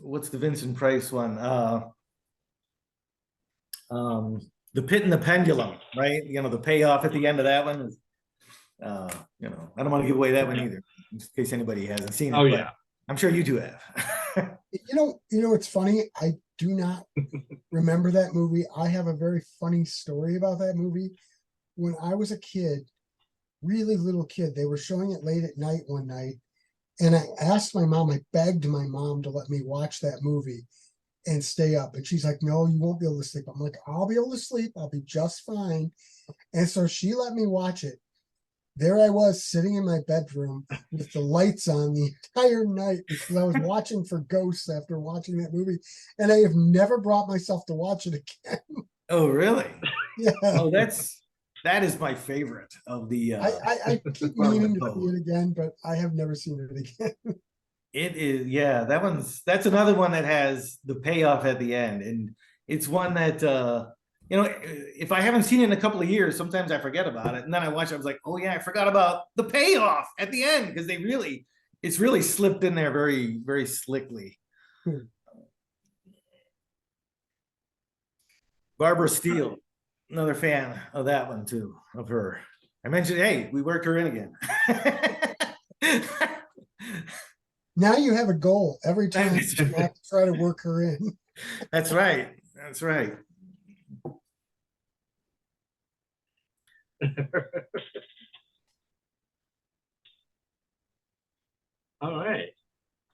what's the Vincent Price one? The Pit and the Pendulum, right? The payoff at the end of that one is, I don't want to give away that one either, in case anybody hasn't seen it. Oh but yeah. I'm sure you two have. It's funny. I do not remember that movie. I have a very funny story about that movie. When I was a kid, really little kid, they were showing it late at night one night, and I asked my mom, I begged my mom to let me watch that movie and stay up. And she's like, no, you won't be able to sleep. I'm like, I'll be able to sleep. I'll be just fine. And so she let me watch it. There I was sitting in my bedroom with the lights on the entire night because I was watching for ghosts after watching that movie. And I have never brought myself to watch it again. Oh, really? Yeah. Oh, that is my favorite of the. I keep meaning to see it again, but I have never seen it again. It is, yeah. That's another one that has the payoff at the end, and it's one that if I haven't seen it in a couple of years, sometimes I forget about it, and then I watch it. I was like, oh yeah, I forgot about the payoff at the end because it's really slipped in there very, very slickly. Barbara Steele, another fan of that one too, of her. I mentioned, hey, we worked her in again. Now you have a goal every time you have to try to work her in. That's right. That's right. All right.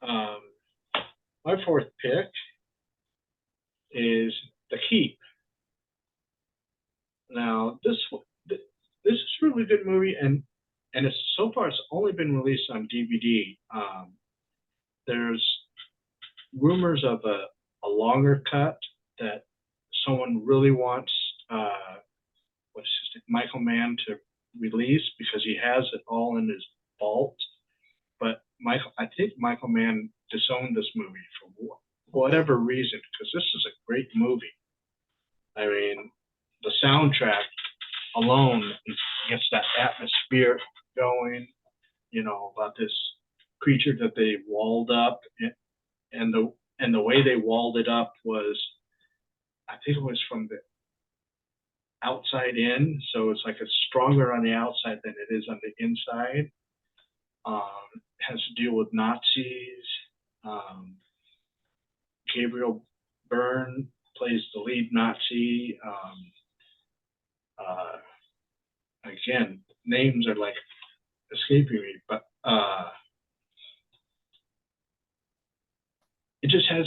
My fourth pick is The Keep. Now, this is a really good movie, and and it's so far it's only been released on DVD. There's rumors of a longer cut that someone really wants what's his name, Michael Mann to release because he has it all in his vault. But I think Michael Mann disowned this movie for whatever reason because this is a great movie. I mean, the soundtrack alone gets that atmosphere going. You know, about this creature that they walled up, and the way they walled it up was, I think it was from the outside in, so it's like it's stronger on the outside than it is on the inside. It has to deal with Nazis. Gabriel Byrne plays the lead Nazi. Again, names are like escaping me, but it just has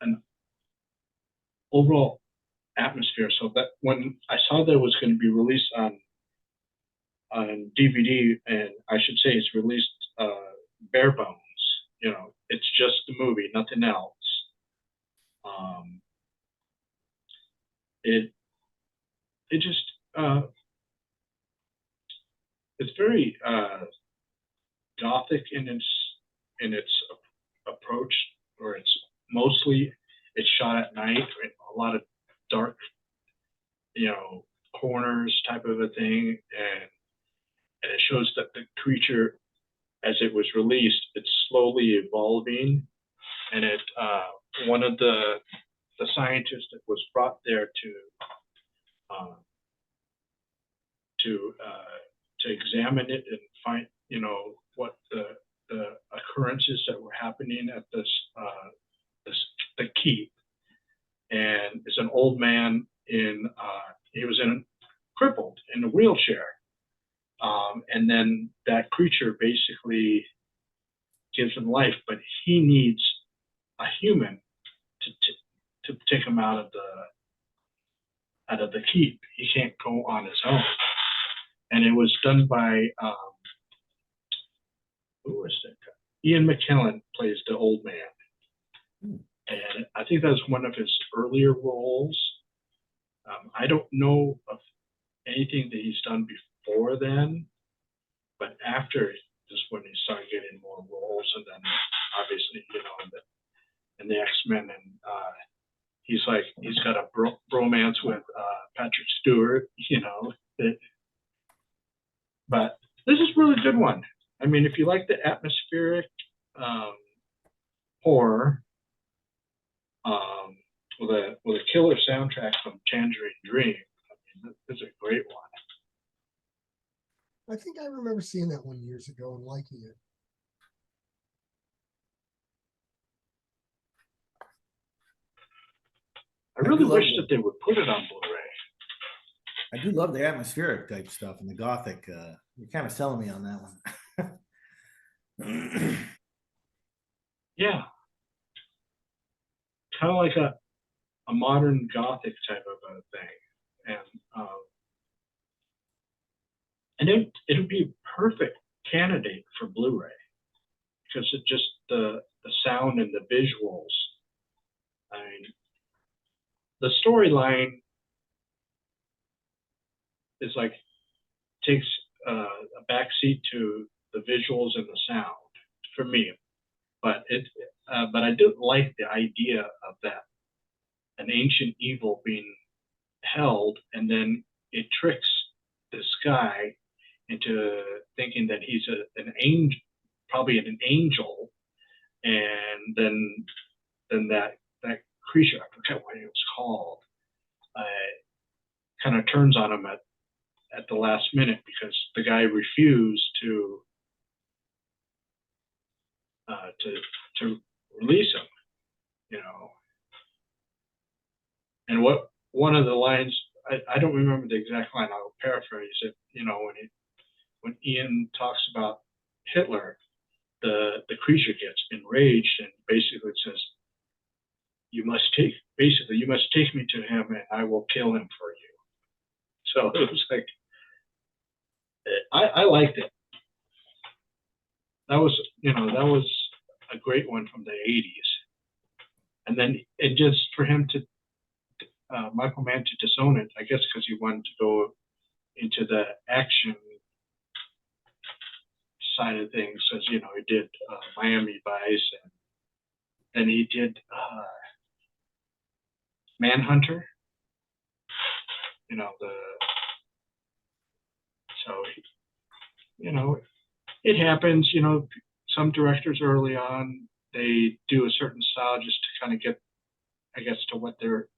an overall atmosphere. So that when I saw that it was going to be released on DVD, and I should say it's released bare bones. You know, it's just the movie, nothing else. It just it's very gothic in its approach, or it's shot at night, right? A lot of dark, corners type of a thing, and it shows that the creature, as it was released, it's slowly evolving, and one of the scientists that was brought there to examine it and find what the occurrences that were happening at the keep, and it's an old man he was crippled in a wheelchair, and then that creature basically gives him life, but he needs a human to take him out of the keep. He can't go on his own. And it was done by who was it? Ian McKellen plays the old man, and I think that's one of his earlier roles. I don't know of anything that he's done before then, but after is when he started getting more roles, and then obviously in the X-Men, and he's got a bromance with Patrick Stewart, but this is a really good one. I mean, if you like the atmospheric horror with a killer soundtrack from Tangerine Dream, I mean, this is a great one. I think I remember seeing that one years ago and liking it. I really wish that they would put it on Blu-ray. I do love the atmospheric type stuff and the gothic. You're kind of selling me on that one. Yeah. Kind of like a modern gothic type of a thing. And it would be a perfect candidate for Blu-ray because it just the sound and the visuals. I mean, the storyline is takes a backseat to the visuals and the sound for me, but I do like the idea of that, an ancient evil being held, and then it tricks this guy into thinking that he's an angel, probably an angel, and then that creature, I forget what it was called, kind of turns on him at the last minute because the guy refused to release him, And one of the lines, I don't remember the exact line, I'll paraphrase it, when Ian talks about Hitler, the creature gets enraged and basically says, you must take me to him and I will kill him for you. So it was I liked it. that was, that was a great one from the 80s. And then it just for him to, Michael Mann to disown it, I guess because he wanted to go into the action side of things, as he did Miami Vice, and then he did Manhunter. It happens. Some directors early on, they do a certain style just to kind of get, I guess, to wet their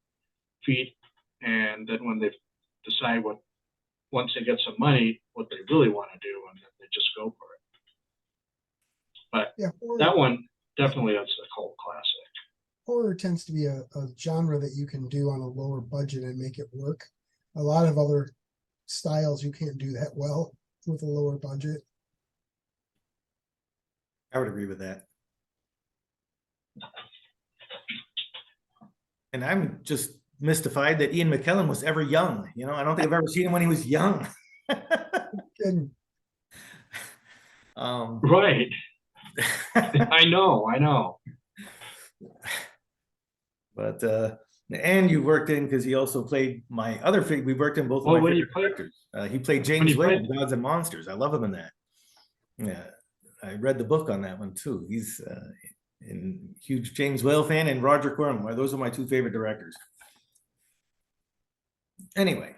feet, and then when they decide once they get some money, what they really want to do, and then they just go for it. But Yeah, that one definitely is a cult classic. horror tends to be a genre that you can do on a lower budget and make it work. A lot of other styles you can't do that well with a lower budget. I would agree with that. And I'm just mystified that Ian McKellen was ever young. I don't think I've ever seen him when he was young. And Right. I know. But and you worked in, because he also played my other we worked in both of my favorite characters. He played James Whale in Gods and Monsters. I love him in that. Yeah, I read the book on that one too. He's a huge James Whale fan, and Roger Corman. Those are my two favorite directors. Anyway,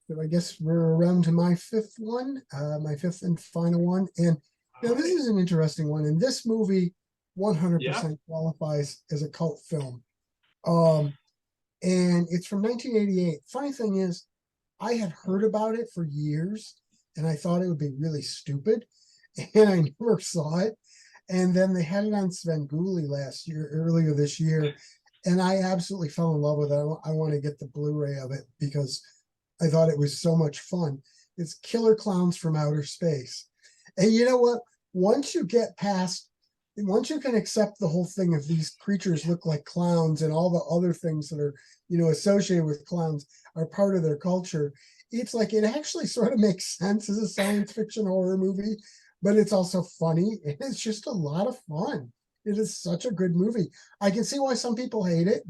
so I guess we're around to my fifth one, my fifth and final one. And this is an interesting one. And this movie 100% qualifies as a cult film. And it's from 1988. Funny thing is, I had heard about it for years, and I thought it would be really stupid, and I never saw it. And then they had it on Svengoolie earlier this year, and I absolutely fell in love with it. I want to get the Blu-ray of it because I thought it was so much fun. It's Killer Clowns from Outer Space. And you know what? Once you can accept the whole thing of these creatures look like clowns and all the other things that are, associated with clowns are part of their culture, it's like it actually sort of makes sense as a science fiction horror movie, but it's also funny, and it's just a lot of fun. It is such a good movie. I can see why some people hate it.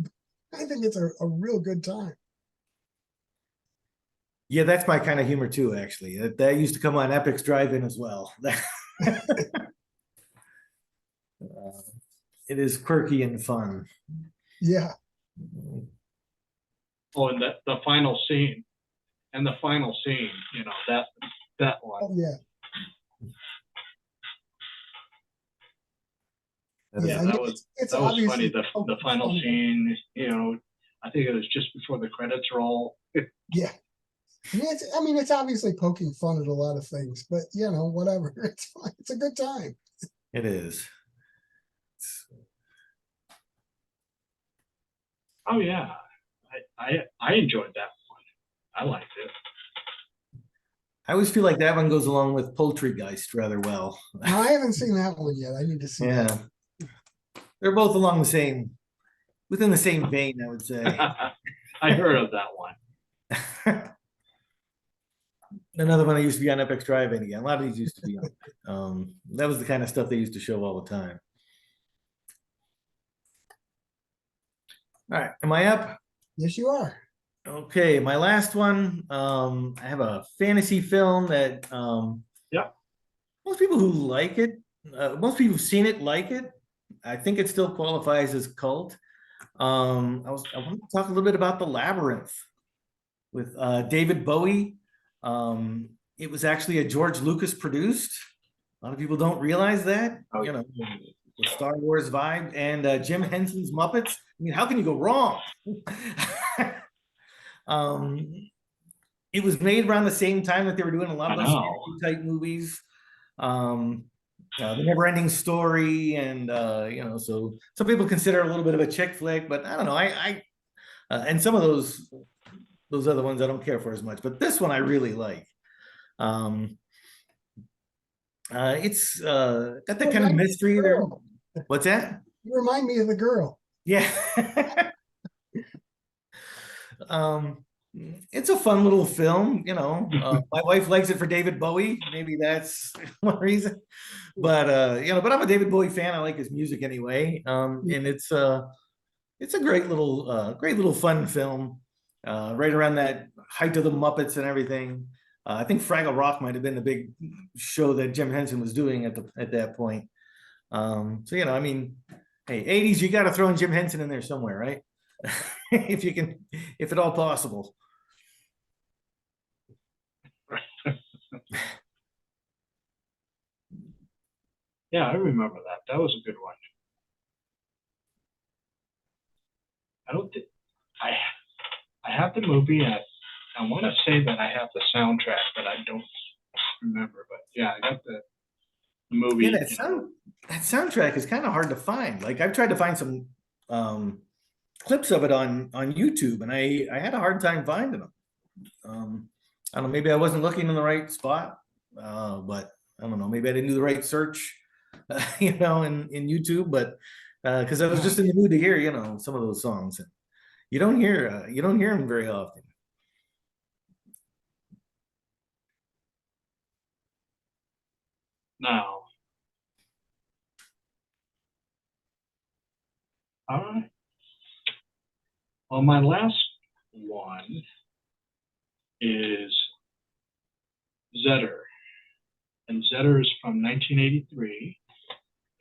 I think it's a real good time. Yeah, that's my kind of humor too, actually. That used to come on Epix Drive-In as well. It is quirky and fun. Yeah. Oh, and the final scene. That one. Oh, yeah. That was funny. The final scene, I think it was just before the credits roll. Yeah. It's obviously poking fun at a lot of things, but whatever. It's fine. It's a good time. It is. Oh yeah, I enjoyed that one. I liked it. I always feel like that one goes along with Poultrygeist rather well. I haven't seen that one yet. I need to see that. They're both within the same vein, I would say. I heard of that one. Another one that used to be on Epix Drive-In again. A lot of these used to be on. That was the kind of stuff they used to show all the time. All right, am I up? Yes, you are. Okay, my last one. I have a fantasy film that most people who like it, most people who've seen it like it. I think it still qualifies as cult. I want to talk a little bit about The Labyrinth with David Bowie. It was actually a George Lucas produced. A lot of people don't realize that. The Star Wars vibe, and Jim Henson's Muppets. I mean, how can you go wrong? It was made around the same time that they were doing a lot of those type movies. The Never-Ending Story, and so some people consider it a little bit of a chick flick, but I don't know. And some of those other ones I don't care for as much, but this one I really like. It's got that kind of mystery there. What's that? You remind me of the girl. Yeah. it's a fun little film, you know. My wife likes it for David Bowie. Maybe that's one reason. But you know, but I'm a David Bowie fan. I like his music anyway. And it's a great little fun film. Right around that height of the Muppets and everything. I think Fraggle Rock might have been the big show that Jim Henson was doing at that point. So you know, I mean, hey, 80s, you got to throw in Jim Henson in there somewhere, right? If you can, if at all possible. Yeah, I remember that. That was a good one. I don't think I I have the movie. I want to say that I have the soundtrack, but I don't remember. But yeah, I got the Yeah, movie. that soundtrack is kind of hard to find. Like I've tried to find some um, clips of it on YouTube, and I had a hard time finding them. I don't know, maybe I wasn't looking in the right spot, but I don't know, maybe I didn't do the right search, you know, in YouTube, but because I was just in the mood to hear, you know, some of those songs. You don't hear them very often. Now, all right. Well, my last one is Zetter, and Zetter is from 1983,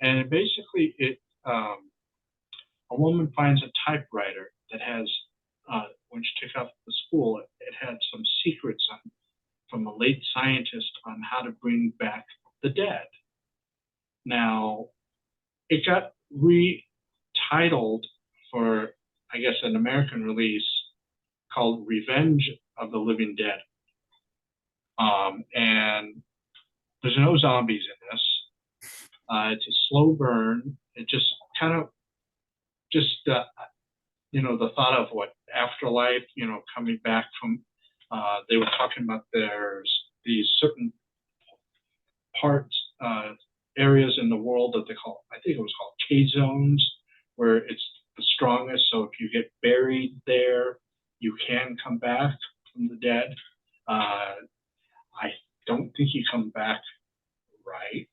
and basically a woman finds a typewriter that has when she took out the school, it had some secrets from a late scientist on how to bring back the dead. Now, it got retitled for, I guess, an American release called Revenge of the Living Dead. And there's no zombies in this. It's a slow burn. It just kind of just you know, the thought of what afterlife, you know, coming back from. They were talking about there's these certain parts, areas in the world that they call, I think it was called K zones, where it's the strongest. So if you get buried there, you can come back from the dead. I don't think you come back right.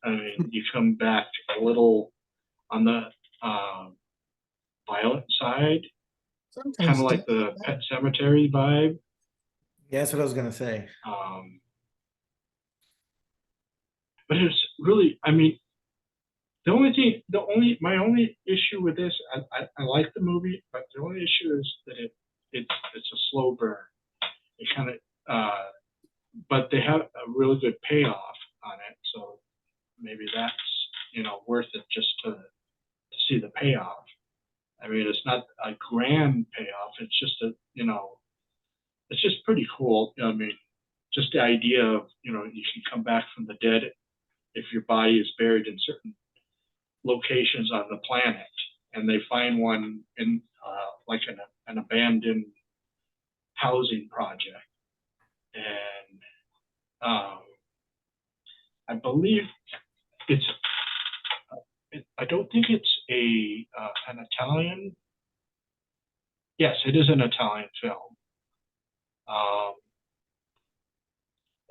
I mean, you come back a little on the violent side, kind Sometimes of like the Pet Cemetery vibe. Yeah, that's what I was gonna say. But it's really, I mean, my only issue with this, I like the movie, but the only issue is that it's a slow burn. It kind of, but they have a really good payoff on it, so maybe that's, you know, worth it just to see the payoff. I mean, it's not a grand payoff. It's just a, you know, it's just pretty cool. I mean, just the idea of, you know, you can come back from the dead if your body is buried in certain locations on the planet, and they find one in like an abandoned housing project, and I believe it's. I don't think it's an Italian. Yes, it is an Italian film,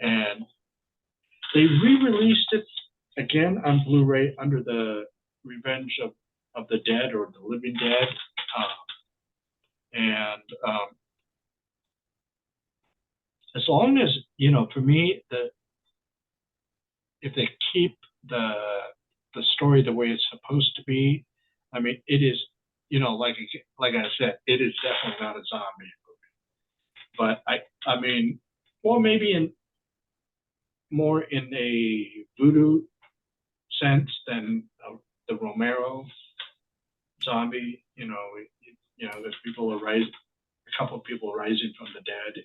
and they re-released it again on Blu-ray under the Revenge of the Dead or the Living Dead, and as long as, you know, for me, if they keep the story the way it's supposed to be, I mean, it is, you know, like I said, it is definitely not a zombie movie. But I mean, well, maybe more in a voodoo sense than the Romero zombie. You know, there's a couple of people rising from the dead.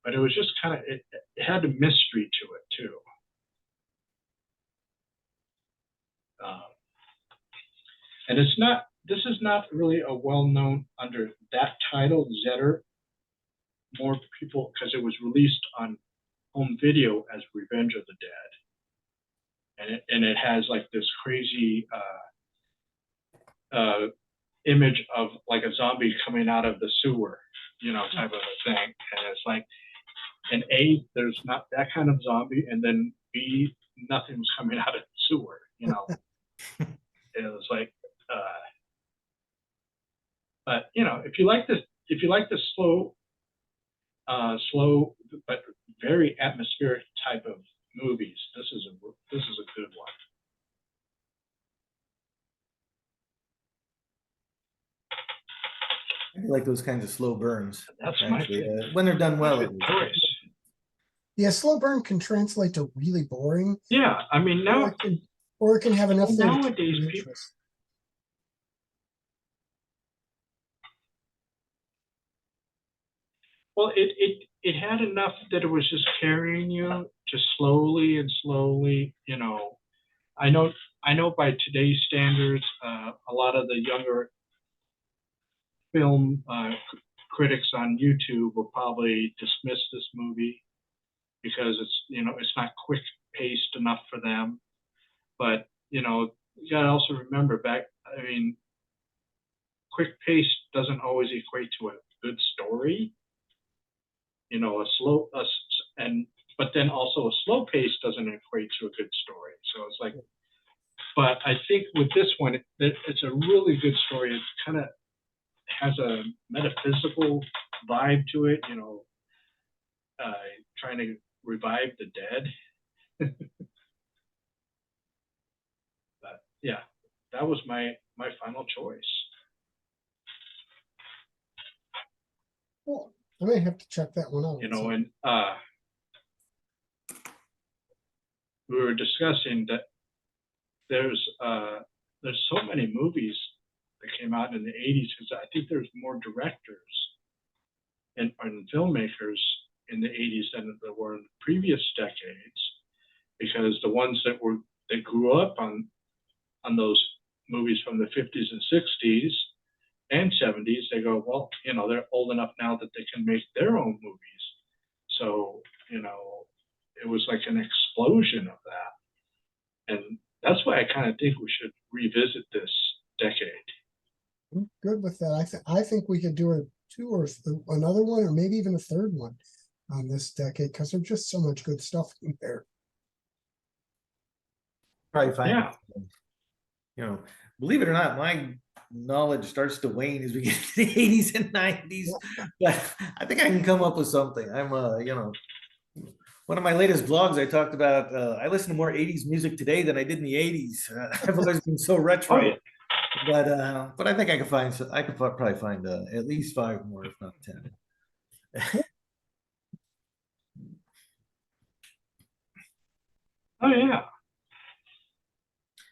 But it was just kind of, it had a mystery to it too. And this is not really a well-known under that title, Zetter. More people, because it was released on home video as Revenge of the Dead. And it has like this crazy image of like a zombie coming out of the sewer, you know, type of a thing. And it's like, and A, there's not that kind of zombie, and then B, nothing was coming out of the sewer, you know. It was like, but you know, if you like this slow but very atmospheric type of movies, this is a good one. I like those kinds of slow burns. That's my Actually, favorite. when they're done well. Good choice. Yeah, slow burn can translate to really boring, Yeah, I mean now or it can have enough there to keep nowadays your people. interest. Well, it had enough that it was just carrying you just slowly and slowly. You know, I know I know by today's standards, a lot of the younger film critics on YouTube will probably dismiss this movie because it's, you know, it's not quick paced enough for them. But you know, you gotta also remember back. I mean, quick pace doesn't always equate to a good story. You know, and but then also a slow pace doesn't equate to a good story. So it's like, but I think with this one, it's a really good story. It kind of has a metaphysical vibe to it. You know, trying to revive the dead. But yeah, that was my final choice. Well, I may have to check that one out. You know, and we were discussing that there's so many movies that came out in the 80s because I think there's more directors and filmmakers in the 80s than there were in the previous decades, because the ones that grew up on those movies from the 50s and 60s and 70s, they go, well, you know, they're old enough now that they can make their own movies. So, you know, it was like an explosion of that. And that's why I kind of think we should revisit this decade. I'm good with that. I think we could do a two or another one, or maybe even a third one on this decade, because there's just so much good stuff in there. Probably fine. Yeah. You know, believe it or not, my knowledge starts to wane as we get to the 80s and 90s. But I think I can come up with something. I'm you know, one of my latest vlogs, I talked about I listen to more 80s music today than I did in the 80s. I've always been so retro. Oh, yeah. But I think I could find I could probably find at least 5 more, if not 10. Oh yeah.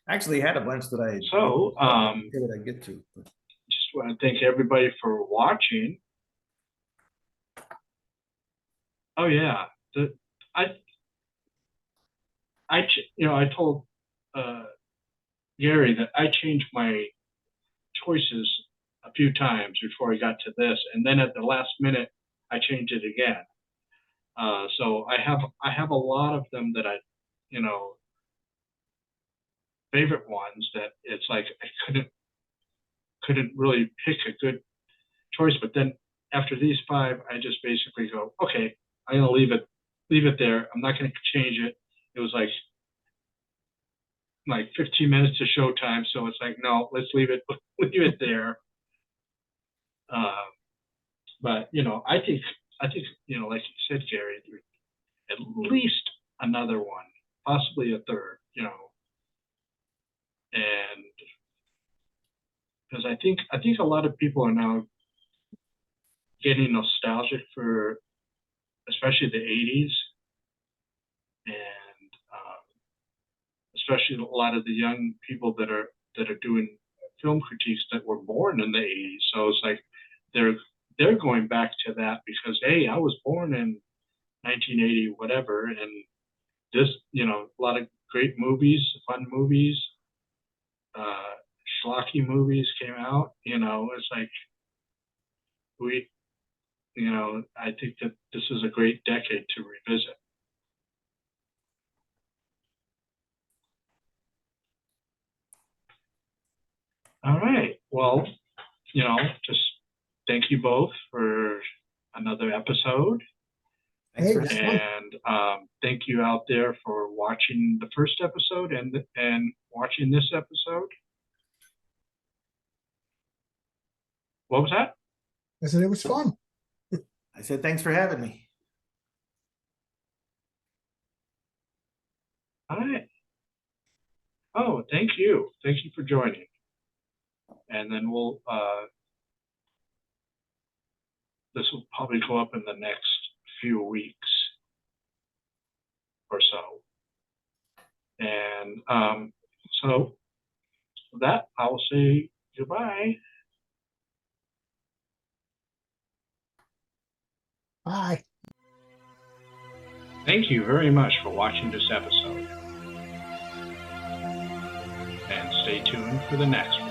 I actually had a bunch that I So that I get to. But. just want to thank everybody for watching. Oh yeah. You know, I told Gary that I changed my choices a few times before I got to this, and then at the last minute I changed it again. So I have a lot of them that I, you know, favorite ones that it's like I couldn't really pick a good choice. But then after these 5, I just basically go, okay, I'm gonna leave it there. I'm not gonna change it. It was like 15 minutes to showtime, so it's like, no, let's leave it there. But you know, I think you know, like you said, Gary, at least another one, possibly a third. You know, and because I think a lot of people are now getting nostalgic for, especially the 80s, and especially a lot of the young people that are doing film critiques that were born in the 80s. So it's like they're going back to that because, hey, I was born in 1980 whatever, and this, you know, a lot of great movies, fun movies, schlocky movies came out. You know, it's like you know, I think that this is a great decade to revisit. All right. Well, just thank you both for another episode. Thanks Hey, for that's fun. And thank you out there for watching the first episode and watching this episode. What was that? I said it was fun. I said thanks for having me. All right. Oh, thank you. Thank you for joining. And then this will probably go up in the next few weeks or so. And so with that, I will say goodbye. Bye. Thank you very much for watching this episode. And stay tuned for the next one.